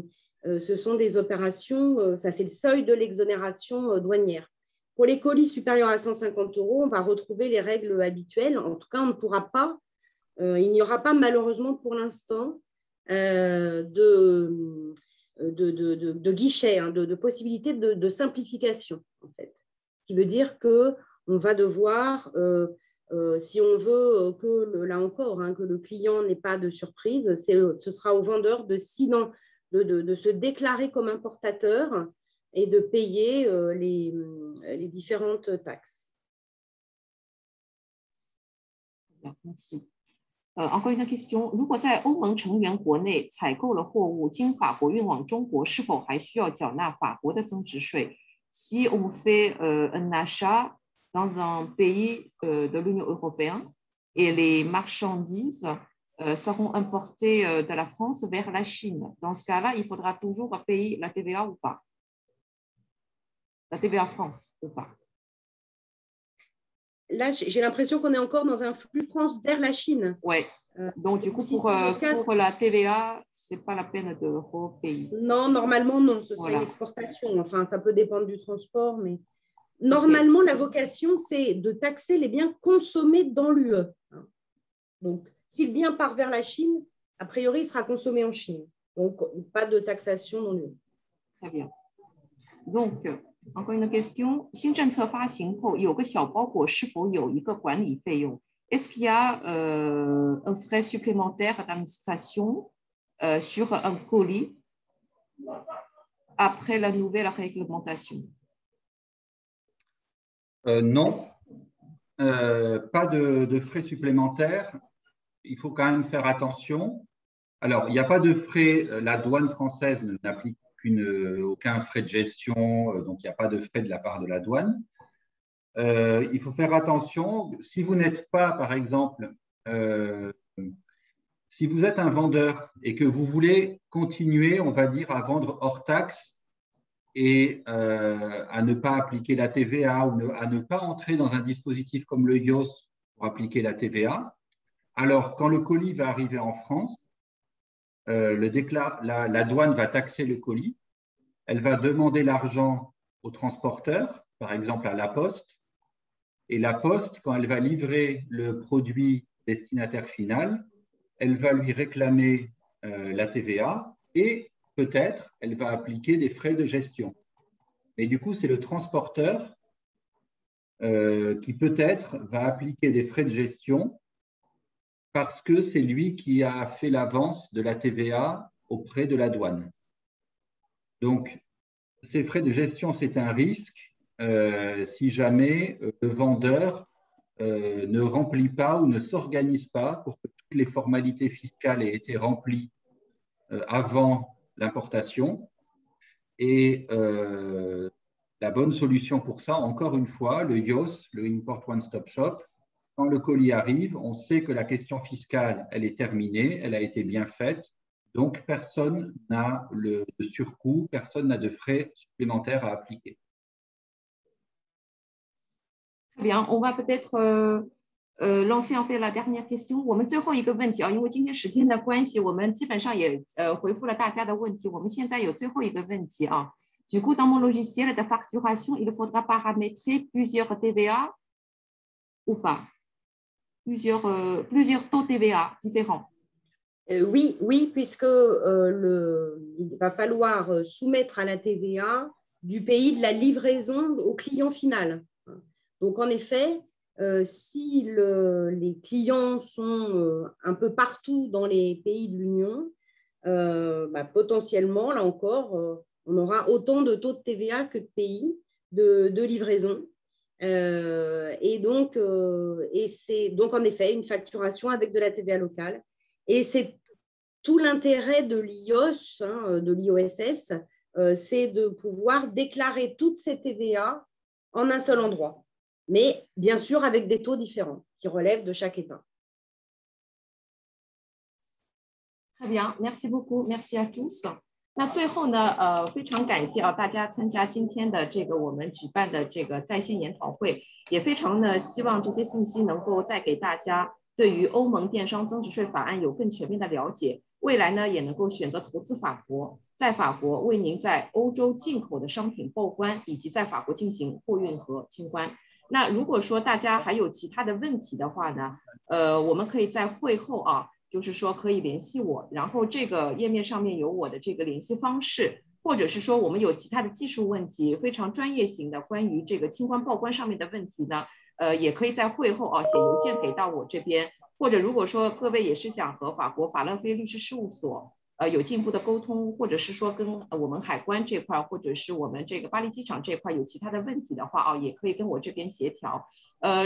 D: opérations, c'est le seuil de l'exonération douanière. Pour les colis supérieurs à 150 €, on va retrouver les règles habituelles. En tout cas, on ne pourra pas, il n'y aura pas malheureusement pour l'instant de guichet, hein, de possibilité de simplification, en fait. Ce qui veut dire qu'on va devoir, si on veut que, là encore, hein, que le client n'ait pas de surprise, ce sera au vendeur de se déclarer comme importateur et de payer les différentes taxes.
A: Merci. Encore une question， 如果在欧盟成员国内采购了货物经法国运往中国，是否还需要缴纳法国的增值税 ？Si on fait un achat dans un pays de l'Union européenne et les marchandises seront importées de la France vers la Chine, dans ce cas-là, il faudra toujours payer la TVA ou pas? La TVA France ou pas?
D: Là, j'ai l'impression qu'on est encore dans un flux France vers la Chine.
A: Oui. Donc, du coup, pour la TVA, ce n'est pas la peine de repayer.
D: Non, normalement, non. Ce sera une exportation. Enfin, ça peut dépendre du transport, mais normalement, la vocation, c'est de taxer les biens consommés dans l'UE. Donc, si le bien part vers la Chine, a priori, il sera consommé en Chine. Donc, pas de taxation dans l'UE.
A: Très bien. Donc, encore une question， 新政策发行后有个小包裹是否有一个管理费用 ？Est-ce qu'il y a un frais supplémentaire d'administration sur un colis après la nouvelle réglementation?
F: Non, pas de frais supplémentaires. Il faut quand même faire attention. Alors, il n'y a pas de frais, la douane française n'applique aucun frais de gestion, donc il n'y a pas de frais de la part de la douane. Il faut faire attention, si vous n'êtes pas, par exemple, si vous êtes un vendeur et que vous voulez continuer, on va dire, à vendre hors taxe et à ne pas appliquer la TVA ou à ne pas entrer dans un dispositif comme le IOS pour appliquer la TVA, alors quand le colis va arriver en France, la douane va taxer le colis, elle va demander l'argent au transporteur, par exemple à la Poste, et la Poste, quand elle va livrer le produit destinataire final, elle va lui réclamer la TVA et peut-être elle va appliquer des frais de gestion. Mais du coup, c'est le transporteur qui peut-être va appliquer des frais de gestion parce que c'est lui qui a fait l'avance de la TVA auprès de la douane. Donc, ces frais de gestion, c'est un risque si jamais le vendeur ne remplit pas ou ne s'organise pas pour que toutes les formalités fiscales aient été remplies avant l'importation. Et La bonne solution pour ça, encore une fois, le IOS, le Import One Stop Shop. Quand le colis arrive, on sait que la question fiscale, elle est terminée, elle a été bien faite. Donc, personne n'a de surcoût, personne n'a de frais supplémentaires à appliquer.
A: Très bien, on va peut-être lancer en fait la dernière question。我们最后一个问题啊，因为今天时间的关系，我们基本上也回复了大家的问题。我们现在有最后一个问题啊。Du coup, dans mon logiciel de facturation, il faudra paramétrer plusieurs TVA ou pas? Plusieurs taux TVA différents.
D: Oui, puisque il va falloir soumettre à la TVA du pays de la livraison au client final. Donc, en effet, si les clients sont un peu partout dans les pays de l'Union, potentiellement, là encore, on aura autant de taux de TVA que de pays de livraison. Et donc, c'est donc en effet une facturation avec de la TVA locale. Et c'est tout l'intérêt de l'IOS, de l'IOSS, c'est de pouvoir déclarer toutes ces TVA en un seul endroit, mais bien sûr avec des taux différents qui relèvent de chaque État.
A: Très bien, merci beaucoup, merci à tous. 那最后呢，非常感谢大家参加今天的这个我们举办的这个在线研讨会，也非常呢希望这些信息能够带给大家对于欧盟电商增值税法案有更全面的了解，未来呢也能够选择投资法国，在法国为您在欧洲进口的商品报关，以及在法国进行货运和清关。那如果说大家还有其他的问题的话呢，我们可以在会后就是说可以联系我，然后这个页面上面有我的这个联系方式，或者是说我们有其他的技术问题，非常专业型的关于这个清关报关上面的问题呢，也可以在会后写邮件给到我这边，或者如果说各位也是想和法国法勒菲律师事务所有进一步的沟通，或者是说跟我们海关这块，或者是我们这个巴黎机场这块有其他的问题的话也可以跟我这边协调。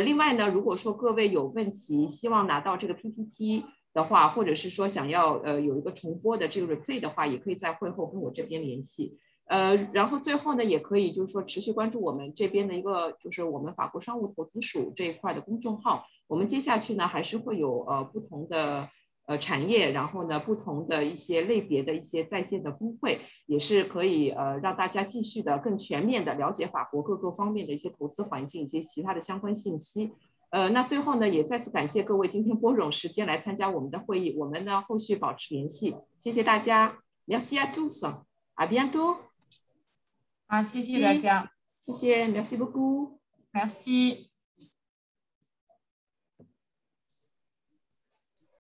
A: 另外呢，如果说各位有问题，希望拿到这个 PPT 的话，或者是说想要有一个重播的这个 replay 的话，也可以在会后跟我这边联系。然后最后呢，也可以就是说持续关注我们这边的一个就是我们法国商务投资署这一块的公众号。我们接下去呢还是会有不同的产业，然后呢不同的一些类别的一些在线的峰会，也是可以让大家继续的更全面的了解法国各个方面的一些投资环境以及其他的相关信息。那最后呢，也再次感谢各位今天拨冗时间来参加我们的会议，我们呢后续保持联系，谢谢大家 ，Merci à tous， à bientôt。
B: 谢谢大家，
A: 谢谢 ，Merci beaucoup，
B: Merci。